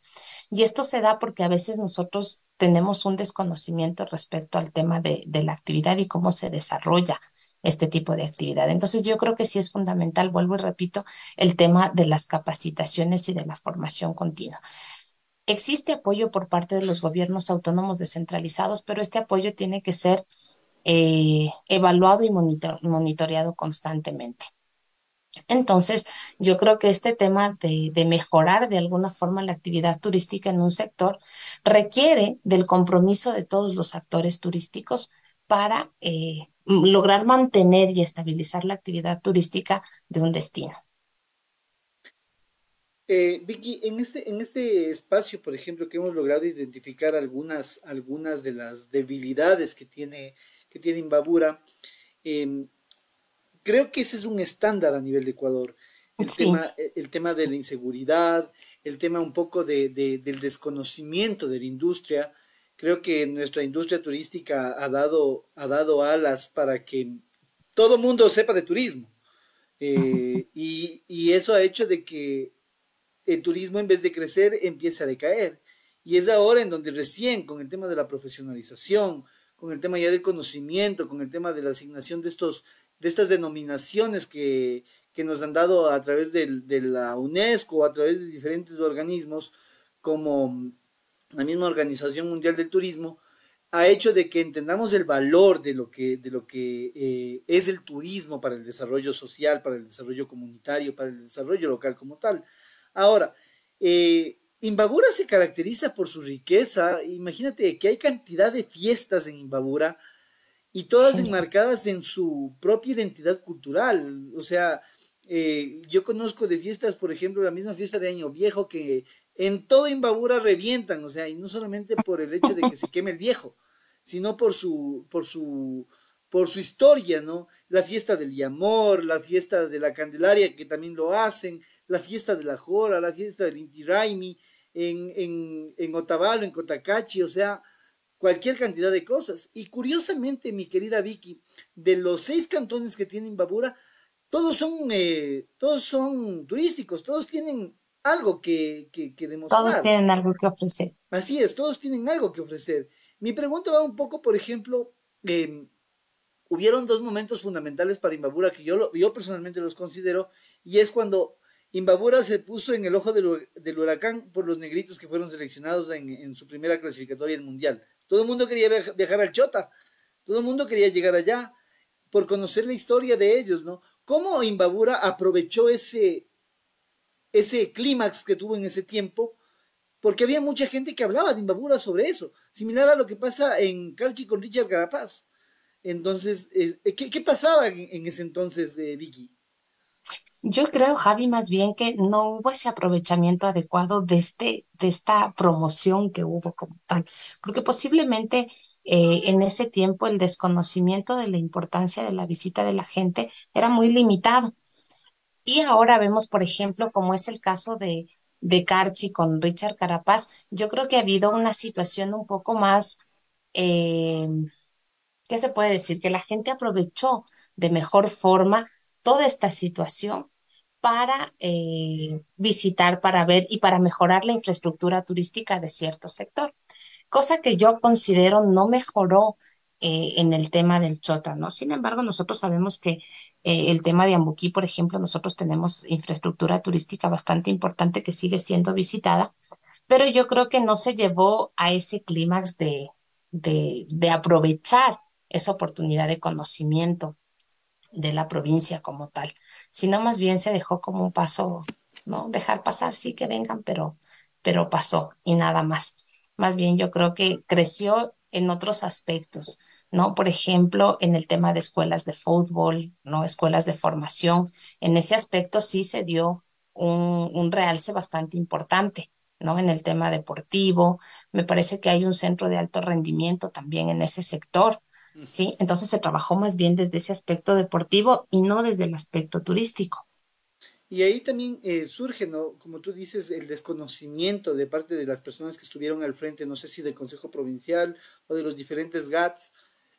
Y esto se da porque a veces nosotros tenemos un desconocimiento respecto al tema de la actividad y cómo se desarrolla este tipo de actividad. Entonces yo creo que sí es fundamental, vuelvo y repito, el tema de las capacitaciones y de la formación continua. Existe apoyo por parte de los gobiernos autónomos descentralizados, pero este apoyo tiene que ser evaluado y monitoreado constantemente. Entonces, yo creo que este tema de mejorar de alguna forma la actividad turística en un sector requiere del compromiso de todos los actores turísticos para lograr mantener y estabilizar la actividad turística de un destino. Vicky, en este espacio, por ejemplo, que hemos logrado identificar algunas de las debilidades que tiene Imbabura, em, creo que ese es un estándar a nivel de Ecuador. Sí, El tema de la inseguridad, el tema un poco del desconocimiento de la industria. Creo que nuestra industria turística ha dado alas para que todo mundo sepa de turismo. Y eso ha hecho de que el turismo en vez de crecer empieza a decaer. Y es ahora en donde recién con el tema de la profesionalización, con el tema ya del conocimiento, con el tema de la asignación de estas denominaciones que nos han dado a través de la UNESCO, a través de diferentes organismos, como la misma Organización Mundial del Turismo, ha hecho de que entendamos el valor de lo que es el turismo para el desarrollo social, para el desarrollo comunitario, para el desarrollo local como tal. Ahora, Imbabura se caracteriza por su riqueza. Imagínate que hay cantidad de fiestas en Imbabura y todas genial. enmarcadas en su propia identidad cultural. O sea, yo conozco de fiestas, por ejemplo, la misma fiesta de Año Viejo que en todo Imbabura revientan, o sea, y no solamente por el hecho de que se queme el viejo, sino por su historia, ¿no? La fiesta del Yamor, la fiesta de la Candelaria, que también lo hacen, la fiesta de la Jora, la fiesta del Inti Raymi, en Otavalo, en Cotacachi, o sea, cualquier cantidad de cosas. Y curiosamente, mi querida Vicky, de los 6 cantones que tiene Imbabura, todos son turísticos, todos tienen algo que Todos demostrar. tienen algo que ofrecer. Así es, todos tienen algo que ofrecer. Mi pregunta va un poco, por ejemplo, eh, hubieron dos momentos fundamentales para Imbabura que yo personalmente los considero, y es cuando Imbabura se puso en el ojo del huracán por los negritos que fueron seleccionados en su primera clasificatoria del Mundial. Todo el mundo quería viajar al Chota, todo el mundo quería llegar allá por conocer la historia de ellos, ¿no? ¿Cómo Imbabura aprovechó ese clímax que tuvo en ese tiempo, porque había mucha gente que hablaba de Imbabura sobre eso, similar a lo que pasa en Carchi con Richard Carapaz. Entonces, ¿qué pasaba en ese entonces, Vicky? Yo creo, Javi, más bien que no hubo ese aprovechamiento adecuado de esta promoción que hubo como tal, porque posiblemente en ese tiempo el desconocimiento de la importancia de la visita de la gente era muy limitado. Y ahora vemos, por ejemplo, como es el caso de Carchi con Richard Carapaz, yo creo que ha habido una situación un poco más, eh, ¿qué se puede decir? Que la gente aprovechó de mejor forma toda esta situación para visitar, para ver y para mejorar la infraestructura turística de cierto sector, cosa que yo considero no mejoró en el tema del Chota, ¿no? Sin embargo, nosotros sabemos que el tema de Ambuquí, por ejemplo, nosotros tenemos infraestructura turística bastante importante que sigue siendo visitada, pero yo creo que no se llevó a ese clímax de aprovechar esa oportunidad de conocimiento de la provincia como tal, sino más bien se dejó como un paso, ¿no? Dejar pasar, sí que vengan, pero pasó y nada más. Más bien yo creo que creció en otros aspectos, ¿no? Por ejemplo, en el tema de escuelas de fútbol, ¿no? Escuelas de formación. En ese aspecto sí se dio un realce bastante importante, ¿no? En el tema deportivo. Me parece que hay un centro de alto rendimiento también en ese sector. Sí, entonces se trabajó más bien desde ese aspecto deportivo y no desde el aspecto turístico. Y ahí también surge, ¿no? Como tú dices, el desconocimiento de parte de las personas que estuvieron al frente, no sé si del Consejo Provincial o de los diferentes GATS,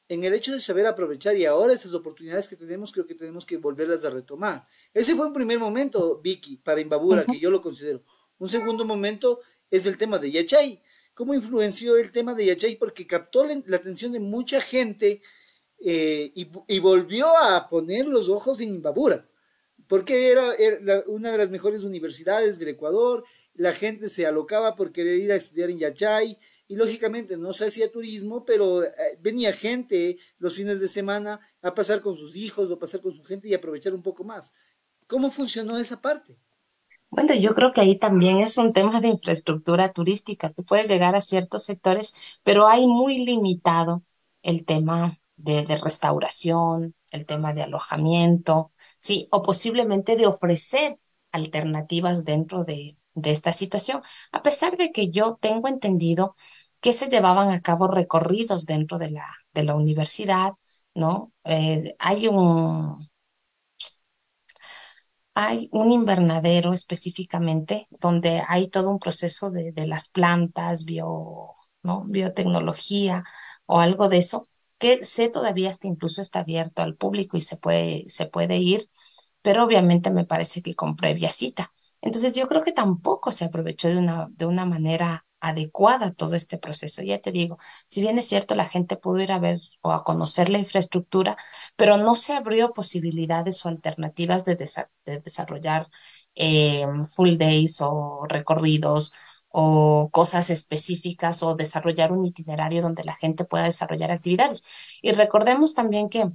en el hecho de saber aprovechar y ahora esas oportunidades que tenemos, creo que tenemos que volverlas a retomar. Ese fue un primer momento, Vicky, para Imbabura, Ujú. que yo lo considero. Un segundo momento es el tema de Yachay. ¿Cómo influenció el tema de Yachay? Porque captó la atención de mucha gente y volvió a poner los ojos en Imbabura porque era una de las mejores universidades del Ecuador, la gente se alocaba por querer ir a estudiar en Yachay y lógicamente no se hacía turismo, pero venía gente los fines de semana a pasar con sus hijos o pasar con su gente y aprovechar un poco más. ¿Cómo funcionó esa parte? Bueno, yo creo que ahí también es un tema de infraestructura turística. Tú puedes llegar a ciertos sectores, pero hay muy limitado el tema de restauración, el tema de alojamiento, sí, o posiblemente de ofrecer alternativas dentro de esta situación, a pesar de que yo tengo entendido que se llevaban a cabo recorridos dentro de la universidad, ¿no? Hay un invernadero específicamente donde hay todo un proceso de las plantas, ¿no? Biotecnología o algo de eso, que sé todavía hasta incluso está abierto al público y se puede ir, pero obviamente me parece que con previa cita. Entonces yo creo que tampoco se aprovechó de una manera adecuada todo este proceso. Ya te digo, si bien es cierto, la gente pudo ir a ver o a conocer la infraestructura, pero no se abrió posibilidades o alternativas de desarrollar full days o recorridos o cosas específicas o desarrollar un itinerario donde la gente pueda desarrollar actividades. Y recordemos también que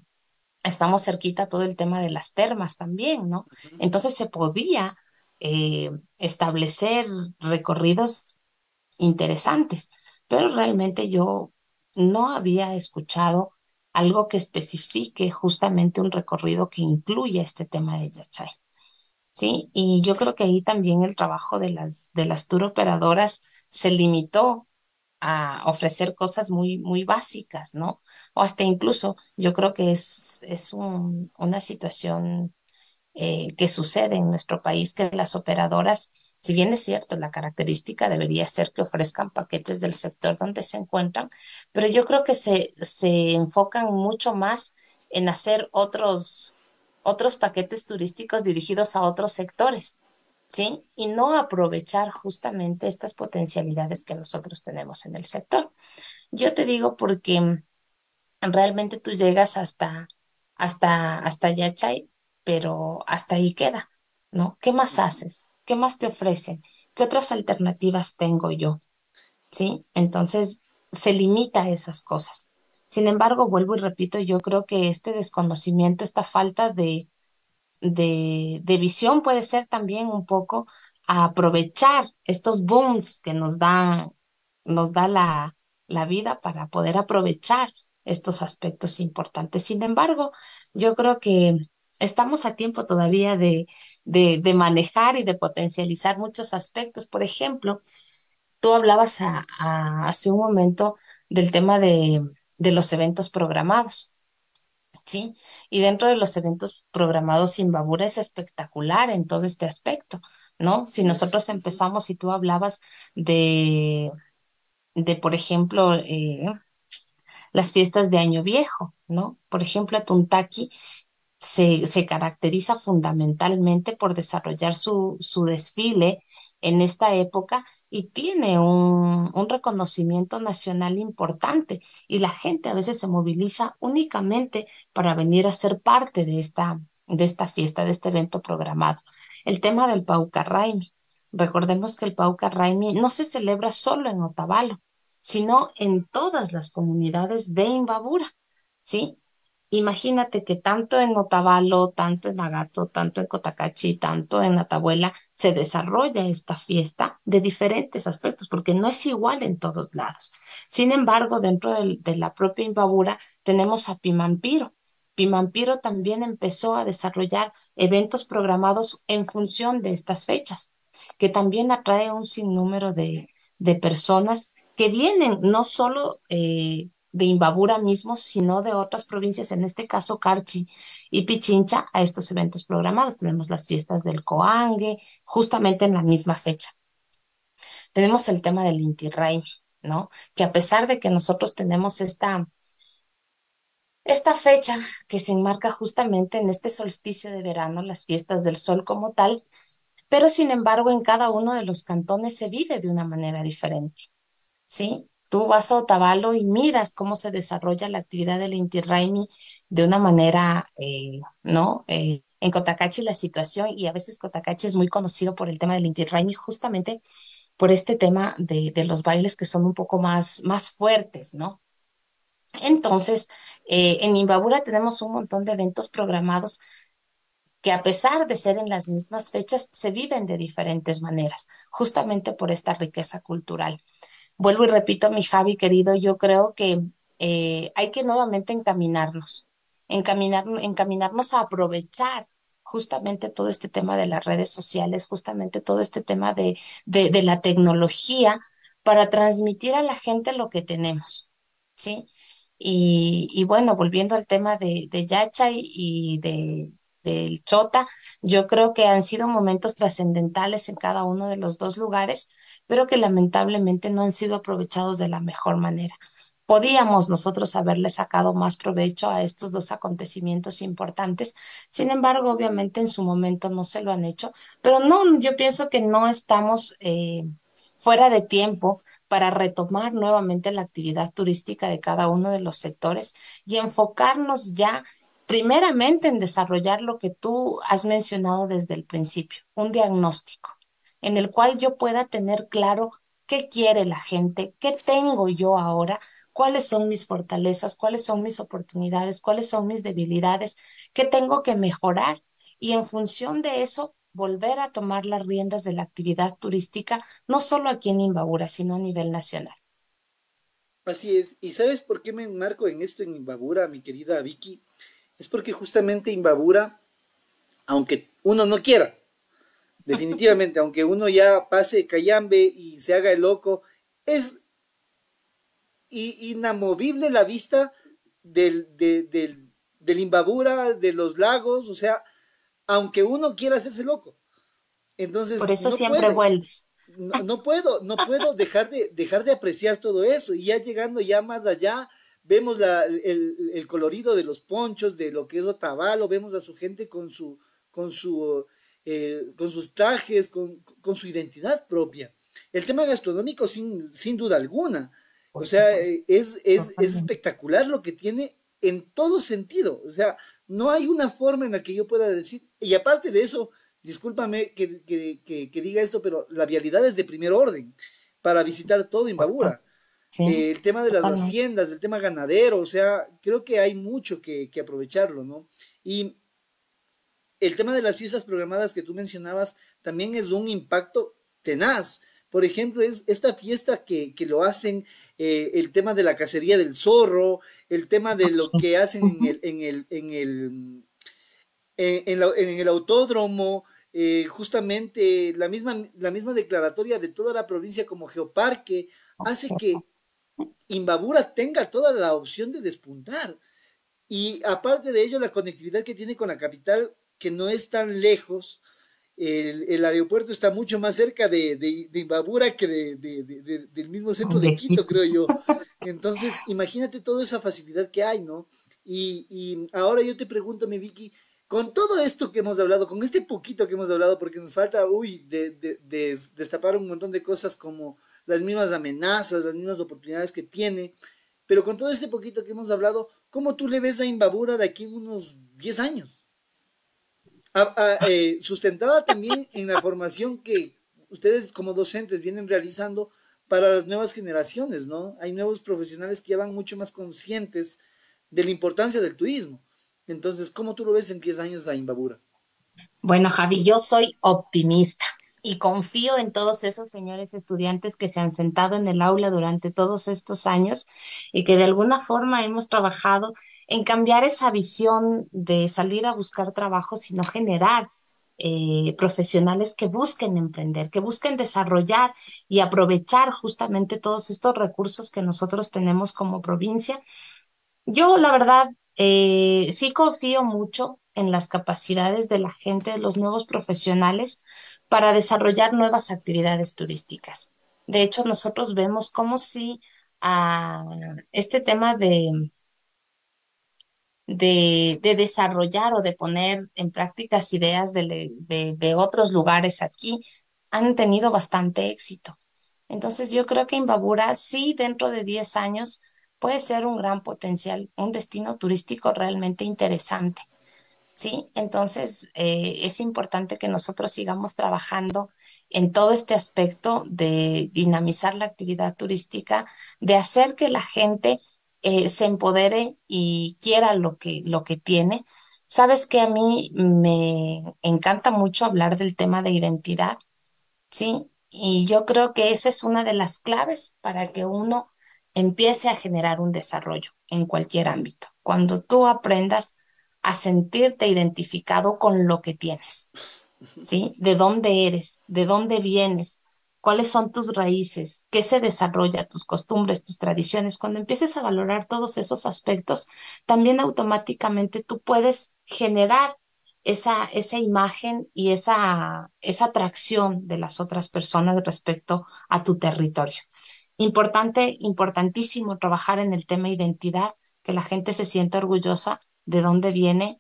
estamos cerquita todo el tema de las termas también, ¿no? Entonces se podía establecer recorridos interesantes, pero realmente yo no había escuchado algo que especifique justamente un recorrido que incluya este tema de Yachay. Sí, y yo creo que ahí también el trabajo de las tour operadoras se limitó a ofrecer cosas muy básicas, ¿no? O hasta incluso yo creo que es una situación que sucede en nuestro país, que las operadoras, si bien es cierto, la característica debería ser que ofrezcan paquetes del sector donde se encuentran, pero yo creo que se enfocan mucho más en hacer otros paquetes turísticos dirigidos a otros sectores. ¿Sí? Y no aprovechar justamente estas potencialidades que nosotros tenemos en el sector. Yo te digo porque realmente tú llegas hasta Yachay, pero hasta ahí queda, ¿no? ¿Qué más haces? ¿Qué más te ofrecen? ¿Qué otras alternativas tengo yo? ¿Sí? Entonces se limita a esas cosas. Sin embargo, vuelvo y repito, yo creo que este desconocimiento, esta falta de visión puede ser también un poco aprovechar estos booms que nos da la vida para poder aprovechar estos aspectos importantes. Sin embargo, yo creo que estamos a tiempo todavía de manejar y de potencializar muchos aspectos. Por ejemplo, tú hablabas hace un momento del tema de los eventos programados. Sí, y dentro de los eventos programados, Imbabura es espectacular en todo este aspecto, ¿no? Si Así es. nosotros empezamos, y tú hablabas de, por ejemplo, las fiestas de Año Viejo, ¿no? Por ejemplo, Atuntaki se caracteriza fundamentalmente por desarrollar su desfile en esta época y tiene un reconocimiento nacional importante y la gente a veces se moviliza únicamente para venir a ser parte de esta fiesta, de este evento programado. El tema del Pauca Raimi. Recordemos que el Pauca Raimi no se celebra solo en Otavalo, sino en todas las comunidades de Imbabura, ¿sí? Imagínate que tanto en Otavalo, tanto en Agato, tanto en Cotacachi, tanto en Atabuela, se desarrolla esta fiesta de diferentes aspectos, porque no es igual en todos lados. Sin embargo, dentro de la propia Imbabura tenemos a Pimampiro. Pimampiro también empezó a desarrollar eventos programados en función de estas fechas, que también atrae un sinnúmero de personas que vienen no solo de Imbabura mismo, sino de otras provincias, en este caso Carchi y Pichincha, a estos eventos programados. Tenemos las fiestas del Coangue, justamente en la misma fecha. Tenemos el tema del Inti Raymi, ¿no? Que a pesar de que nosotros tenemos esta fecha que se enmarca justamente en este solsticio de verano, las fiestas del sol como tal, pero sin embargo en cada uno de los cantones se vive de una manera diferente. ¿Sí? Tú vas a Otavalo y miras cómo se desarrolla la actividad del Inti Raymi de una manera, ¿no? En Cotacachi la situación, y a veces Cotacachi es muy conocido por el tema del Inti Raymi, justamente por este tema de los bailes que son un poco más fuertes, ¿no? Entonces, en Imbabura tenemos un montón de eventos programados que a pesar de ser en las mismas fechas, se viven de diferentes maneras, justamente por esta riqueza cultural. Vuelvo y repito, mi Javi querido, yo creo que hay que nuevamente encaminarnos a aprovechar justamente todo este tema de las redes sociales, justamente todo este tema de la tecnología para transmitir a la gente lo que tenemos, ¿sí? Y bueno, volviendo al tema de Yacha del Chota, yo creo que han sido momentos trascendentales en cada uno de los dos lugares, pero que lamentablemente no han sido aprovechados de la mejor manera. Podíamos nosotros haberle sacado más provecho a estos dos acontecimientos importantes, sin embargo, obviamente en su momento no se lo han hecho, pero no, yo pienso que no estamos fuera de tiempo para retomar nuevamente la actividad turística de cada uno de los sectores y enfocarnos ya primeramente en desarrollar lo que tú has mencionado desde el principio, un diagnóstico en el cual yo pueda tener claro qué quiere la gente, qué tengo yo ahora, cuáles son mis fortalezas, cuáles son mis oportunidades, cuáles son mis debilidades, qué tengo que mejorar y en función de eso volver a tomar las riendas de la actividad turística, no solo aquí en Imbabura, sino a nivel nacional. Así es. ¿Y sabes por qué me enmarco en esto en Imbabura, mi querida Vicky? Es porque justamente Imbabura, aunque uno no quiera, definitivamente, aunque uno ya pase callambe y se haga el loco, es inamovible la vista del Imbabura, de los lagos, o sea, aunque uno quiera hacerse loco. Por Entonces, eso no siempre puede, vuelves. no puedo dejar de apreciar todo eso. Y ya llegando ya más allá, vemos el colorido de los ponchos, de lo que es Otavalo, vemos a su gente con su, con sus trajes, con su identidad propia. El tema gastronómico, sin duda alguna. O Por sea, supuesto, es totalmente. espectacular lo que tiene en todo sentido. O sea, no hay una forma en la que yo pueda decir, y aparte de eso, discúlpame que diga esto, pero la vialidad es de primer orden para visitar todo Correcto. Imbabura. Sí, El tema de las totalmente. haciendas, el tema ganadero, o sea, creo que hay mucho que aprovecharlo, ¿no? Y el tema de las fiestas programadas que tú mencionabas también es un impacto tenaz. Por ejemplo, es esta fiesta que lo hacen, el tema de la cacería del zorro, el tema de lo que hacen Ujú. en el autódromo, justamente la misma declaratoria de toda la provincia como geoparque, hace que Imbabura tenga toda la opción de despuntar. Y aparte de ello, la conectividad que tiene con la capital, que no es tan lejos, el aeropuerto está mucho más cerca de Imbabura que del mismo centro de De Quito, Quito. creo yo. Entonces, imagínate toda esa facilidad que hay, ¿no? Y ahora yo te pregunto, mi Vicky, con todo esto que hemos hablado, con este poquito que hemos hablado, porque nos falta, destapar un montón de cosas como las mismas amenazas, las mismas oportunidades que tiene, pero con todo este poquito que hemos hablado, ¿cómo tú le ves a Imbabura de aquí en unos 10 años? Sustentada también en la formación que ustedes como docentes vienen realizando para las nuevas generaciones, ¿no? Hay nuevos profesionales que ya van mucho más conscientes de la importancia del turismo. Entonces, ¿cómo tú lo ves en 10 años a Imbabura? Bueno, Javi, yo soy optimista y confío en todos esos señores estudiantes que se han sentado en el aula durante todos estos años y que de alguna forma hemos trabajado en cambiar esa visión de salir a buscar trabajo, sino generar profesionales que busquen emprender, que busquen desarrollar y aprovechar justamente todos estos recursos que nosotros tenemos como provincia. Yo, la verdad, sí confío mucho en las capacidades de la gente, de los nuevos profesionales, para desarrollar nuevas actividades turísticas. De hecho, nosotros vemos como si este tema de desarrollar o de poner en prácticas ideas de otros lugares aquí han tenido bastante éxito. Entonces yo creo que Imbabura sí dentro de 10 años puede ser un gran potencial, un destino turístico realmente interesante. Sí, entonces es importante que nosotros sigamos trabajando en todo este aspecto de dinamizar la actividad turística, de hacer que la gente se empodere y quiera lo que tiene. Sabes que a mí me encanta mucho hablar del tema de identidad, ¿sí? Y yo creo que esa es una de las claves para que uno empiece a generar un desarrollo en cualquier ámbito. Cuando tú aprendas a sentirte identificado con lo que tienes, ¿sí? ¿De dónde eres? ¿De dónde vienes? ¿Cuáles son tus raíces? ¿Qué se desarrolla? Tus costumbres, tus tradiciones. Cuando empieces a valorar todos esos aspectos, también automáticamente tú puedes generar esa imagen y esa atracción de las otras personas respecto a tu territorio. Importante, importantísimo trabajar en el tema identidad, que la gente se sienta orgullosa de dónde viene,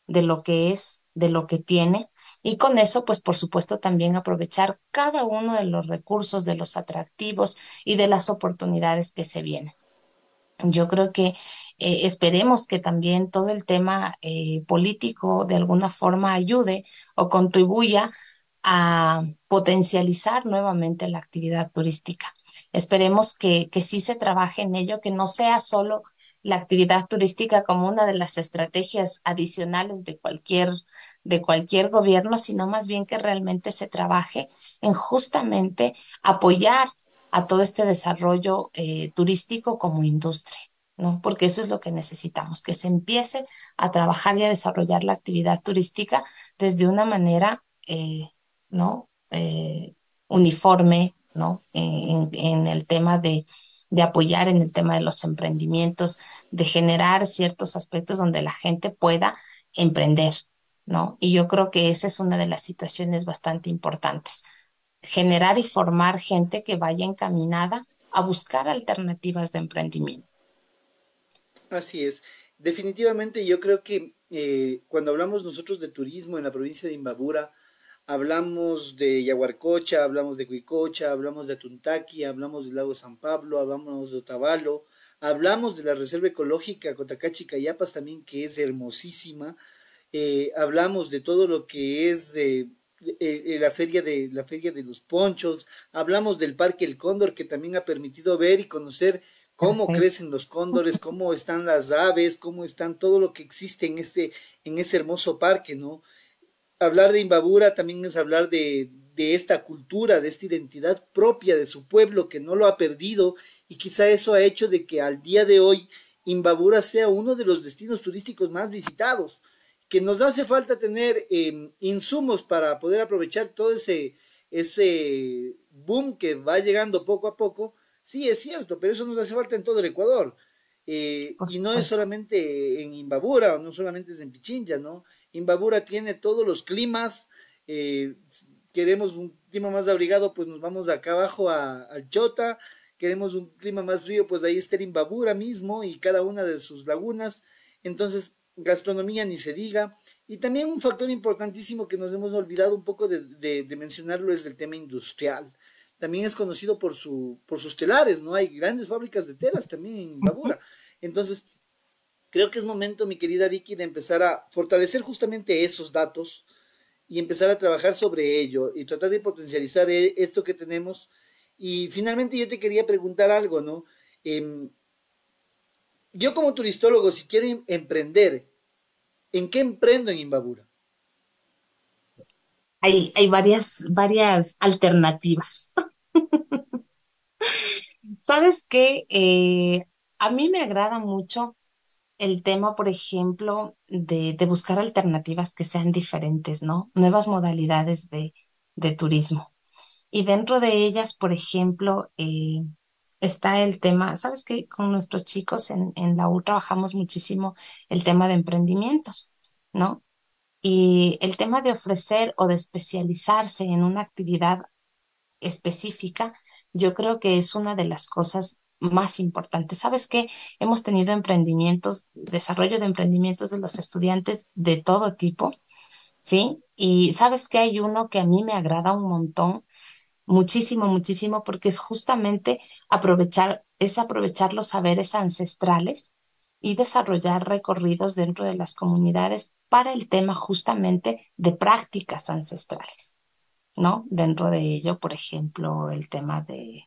de lo que es, de lo que tiene. Y con eso, pues por supuesto, también aprovechar cada uno de los recursos, de los atractivos y de las oportunidades que se vienen. Yo creo que esperemos que también todo el tema político de alguna forma ayude o contribuya a potencializar nuevamente la actividad turística. Esperemos que sí se trabaje en ello, que no sea solo la actividad turística como una de las estrategias adicionales de cualquier gobierno, sino más bien que realmente se trabaje en justamente apoyar a todo este desarrollo turístico como industria. ¿No? Porque eso es lo que necesitamos, que se empiece a trabajar y a desarrollar la actividad turística desde una manera ¿no? Uniforme, ¿no? En el tema de apoyar en el tema de los emprendimientos, de generar ciertos aspectos donde la gente pueda emprender, ¿no? Y yo creo que esa es una de las situaciones bastante importantes, generar y formar gente que vaya encaminada a buscar alternativas de emprendimiento. Así es. Definitivamente yo creo que cuando hablamos nosotros de turismo en la provincia de Imbabura, hablamos de Yaguarcocha, hablamos de Cuicocha, hablamos de Atuntaqui, hablamos del lago San Pablo, hablamos de Otavalo, hablamos de la Reserva Ecológica Cotacachi Cayapas también, que es hermosísima. Hablamos de todo lo que es la feria de los ponchos, hablamos del Parque El Cóndor que también ha permitido ver y conocer cómo Perfecto. crecen los cóndores, cómo están las aves, cómo están todo lo que existe en ese hermoso parque, ¿no? hablar de Imbabura también es hablar de esta cultura, de esta identidad propia de su pueblo que no lo ha perdido y quizá eso ha hecho de que al día de hoy Imbabura sea uno de los destinos turísticos más visitados, que nos hace falta tener insumos para poder aprovechar todo ese boom que va llegando poco a poco. Sí, es cierto, pero eso nos hace falta en todo el Ecuador. por Y no es supuesto. solamente en Imbabura, o no solamente es en Pichincha, ¿no? Imbabura tiene todos los climas. Queremos un clima más abrigado, pues nos vamos acá abajo al Chota. Queremos un clima más frío, pues ahí está el Imbabura mismo y cada una de sus lagunas. Entonces, gastronomía ni se diga. Y también un factor importantísimo que nos hemos olvidado un poco de mencionarlo es el tema industrial. También es conocido por sus telares, ¿no? Hay grandes fábricas de telas también en Ujú. Imbabura. Entonces, creo que es momento, mi querida Vicky, de empezar a fortalecer justamente esos datos y empezar a trabajar sobre ello y tratar de potencializar esto que tenemos. Y finalmente yo te quería preguntar algo, ¿no? Em, yo como turistólogo, si quiero emprender, ¿en qué emprendo en Imbabura? Hay varias alternativas. ¿Sabes qué? A mí me agrada mucho el tema, por ejemplo, de buscar alternativas que sean diferentes, ¿no? Nuevas modalidades de turismo. Y dentro de ellas, por ejemplo, está el tema, ¿sabes qué? Con nuestros chicos en la U trabajamos muchísimo el tema de emprendimientos, ¿no? Y el tema de ofrecer o de especializarse en una actividad específica, yo creo que es una de las cosas más importantes. ¿Sabes qué? Hemos tenido emprendimientos, desarrollo de emprendimientos de los estudiantes de todo tipo, ¿sí? Y sabes que hay uno que a mí me agrada un montón, muchísimo, muchísimo, porque es justamente aprovechar los saberes ancestrales y desarrollar recorridos dentro de las comunidades para el tema justamente de prácticas ancestrales. ¿No? Dentro de ello, por ejemplo, el tema de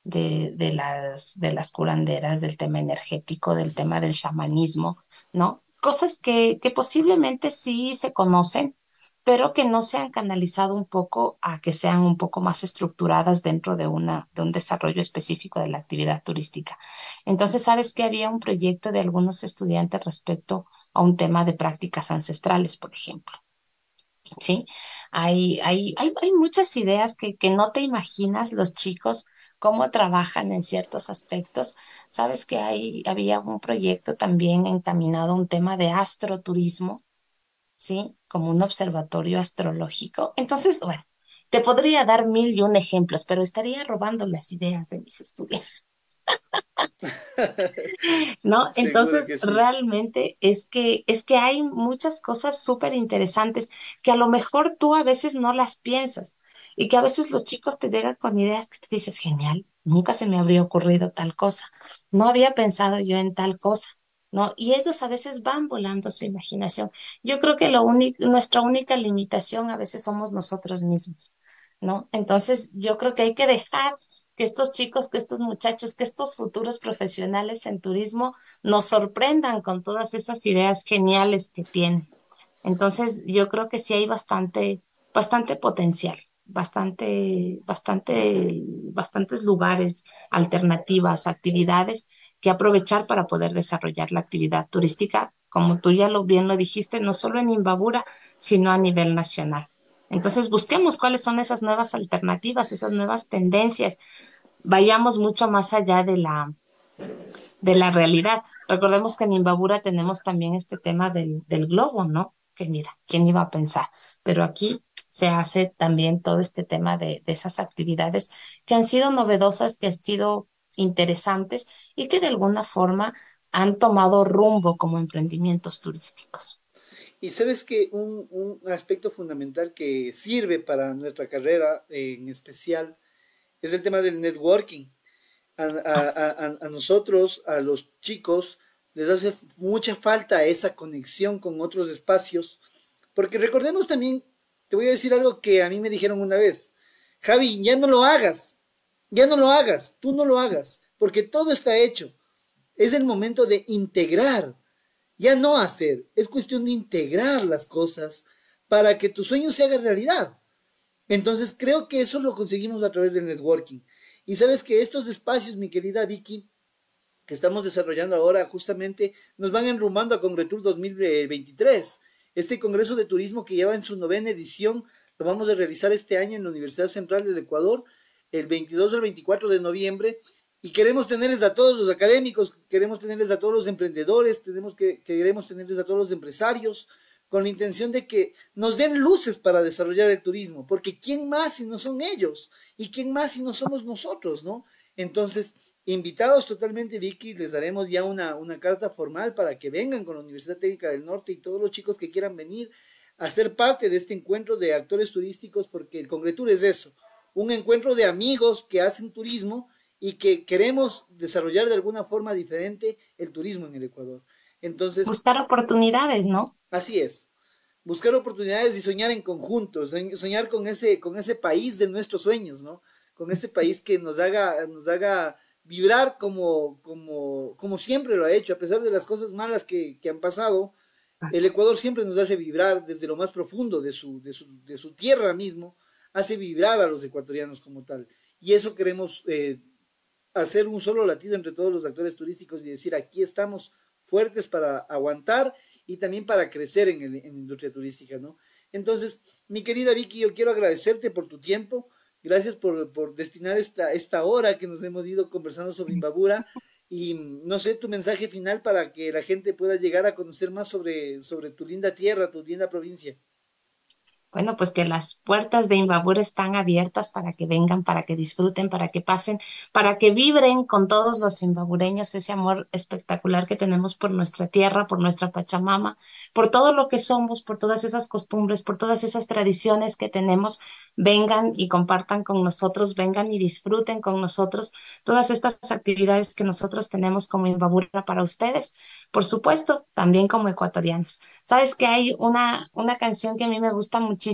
las curanderas, del tema energético, del tema del chamanismo, ¿no? Cosas que posiblemente sí se conocen, pero que no se han canalizado un poco a que sean un poco más estructuradas dentro de un desarrollo específico de la actividad turística. Entonces, sabes que había un proyecto de algunos estudiantes respecto a un tema de prácticas ancestrales, por ejemplo. Sí, hay muchas ideas que no te imaginas los chicos cómo trabajan en ciertos aspectos. Sabes que había un proyecto también encaminado a un tema de astroturismo, ¿sí? Como un observatorio astrológico. Entonces, bueno, te podría dar mil y un ejemplos, pero estaría robando las ideas de mis estudiantes. ¿No? Seguro Entonces, que sí. realmente es que hay muchas cosas súper interesantes que a lo mejor tú a veces no las piensas y que a veces los chicos te llegan con ideas que te dices, genial, nunca se me habría ocurrido tal cosa, no había pensado yo en tal cosa. ¿No? Y ellos a veces van volando su imaginación. Yo creo que nuestra única limitación a veces somos nosotros mismos, ¿no? Entonces, yo creo que hay que dejar que estos chicos, que estos muchachos, que estos futuros profesionales en turismo nos sorprendan con todas esas ideas geniales que tienen. Entonces, yo creo que sí hay bastante potencial, bastantes lugares, alternativas, actividades que aprovechar para poder desarrollar la actividad turística, como tú ya bien lo dijiste, no solo en Imbabura, sino a nivel nacional. Entonces, busquemos cuáles son esas nuevas alternativas, esas nuevas tendencias, vayamos mucho más allá de la realidad. Recordemos que en Imbabura tenemos también este tema del globo, ¿no? Que mira, ¿quién iba a pensar? Pero aquí se hace también todo este tema de esas actividades que han sido novedosas, que han sido interesantes y que de alguna forma han tomado rumbo como emprendimientos turísticos. Y sabes que un aspecto fundamental que sirve para nuestra carrera en especial es el tema del networking. Así, A nosotros, a los chicos, les hace mucha falta esa conexión con otros espacios, porque recordemos también, te voy a decir algo que a mí me dijeron una vez, Javi, ya no lo hagas, ya no lo hagas, tú no lo hagas, porque todo está hecho. Es el momento de integrar, ya no hacer, es cuestión de integrar las cosas para que tu sueño se haga realidad. Entonces creo que eso lo conseguimos a través del networking. Y sabes que estos espacios, mi querida Vicky, que estamos desarrollando ahora, justamente nos van enrumando a Congretour 2023. Este Congreso de Turismo que lleva en su 9ª edición, lo vamos a realizar este año en la Universidad Central del Ecuador, el 22 al 24 de noviembre, y queremos tenerles a todos los académicos, queremos tenerles a todos los emprendedores, queremos tenerles a todos los empresarios, con la intención de que nos den luces para desarrollar el turismo, porque ¿quién más si no son ellos? ¿Y quién más si no somos nosotros, no? Entonces, invitados totalmente, Vicky, les daremos ya una carta formal para que vengan con la Universidad Técnica del Norte y todos los chicos que quieran venir a ser parte de este encuentro de actores turísticos, porque el Congretour es eso, un encuentro de amigos que hacen turismo y que queremos desarrollar de alguna forma diferente el turismo en el Ecuador. Entonces, Buscar oportunidades, ¿no? así es, buscar oportunidades y soñar en conjunto, soñar con ese país de nuestros sueños, ¿no? Con ese país que nos haga vibrar como siempre lo ha hecho, a pesar de las cosas malas que han pasado. El Ecuador siempre nos hace vibrar desde lo más profundo de su tierra mismo, hace vibrar a los ecuatorianos como tal. Y eso queremos hacer un solo latido entre todos los actores turísticos y decir, aquí estamos fuertes para aguantar y también para crecer en la industria turística, ¿no? Entonces, mi querida Vicky, yo quiero agradecerte por tu tiempo, gracias por destinar esta hora que nos hemos ido conversando sobre Imbabura y no sé, tu mensaje final para que la gente pueda llegar a conocer más sobre tu linda tierra, tu linda provincia. Bueno, pues que las puertas de Imbabura están abiertas para que vengan, para que disfruten, para que pasen, para que vibren con todos los imbabureños ese amor espectacular que tenemos por nuestra tierra, por nuestra Pachamama, por todo lo que somos, por todas esas costumbres, por todas esas tradiciones que tenemos. Vengan y compartan con nosotros, vengan y disfruten con nosotros todas estas actividades que nosotros tenemos como Imbabura para ustedes, por supuesto, también como ecuatorianos. Sabes que hay una canción que a mí me gusta muchísimo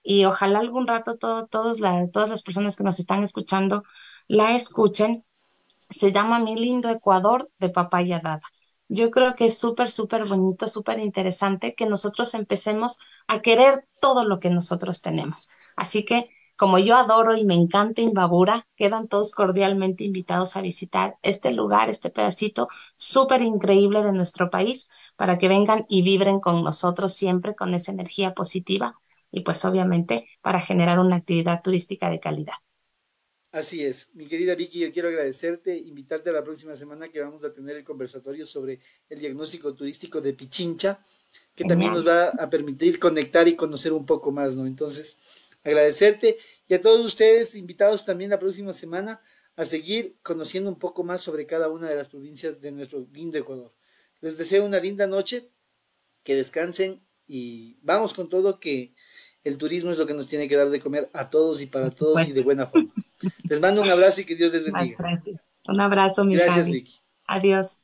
y ojalá algún rato todas las personas que nos están escuchando la escuchen. Se llama Mi lindo Ecuador de Papaya Dada. Yo creo que es súper, súper bonito, súper interesante que nosotros empecemos a querer todo lo que nosotros tenemos. Así que, como yo adoro y me encanta Imbabura, quedan todos cordialmente invitados a visitar este lugar, este pedacito súper increíble de nuestro país, para que vengan y vibren con nosotros siempre con esa energía positiva y pues obviamente para generar una actividad turística de calidad. Así es, mi querida Vicky, yo quiero agradecerte, invitarte a la próxima semana que vamos a tener el conversatorio sobre el diagnóstico turístico de Pichincha, que también Genial. nos va a permitir conectar y conocer un poco más, ¿no? Entonces, agradecerte y a todos ustedes invitados también la próxima semana a seguir conociendo un poco más sobre cada una de las provincias de nuestro lindo Ecuador. Les deseo una linda noche, que descansen y vamos con todo que el turismo es lo que nos tiene que dar de comer a todos y para Por todos y de supuesto. buena forma. Les mando un abrazo y que Dios les Más bendiga. gracias. Un abrazo, mi Gracias, Javi. Vicky. Adiós.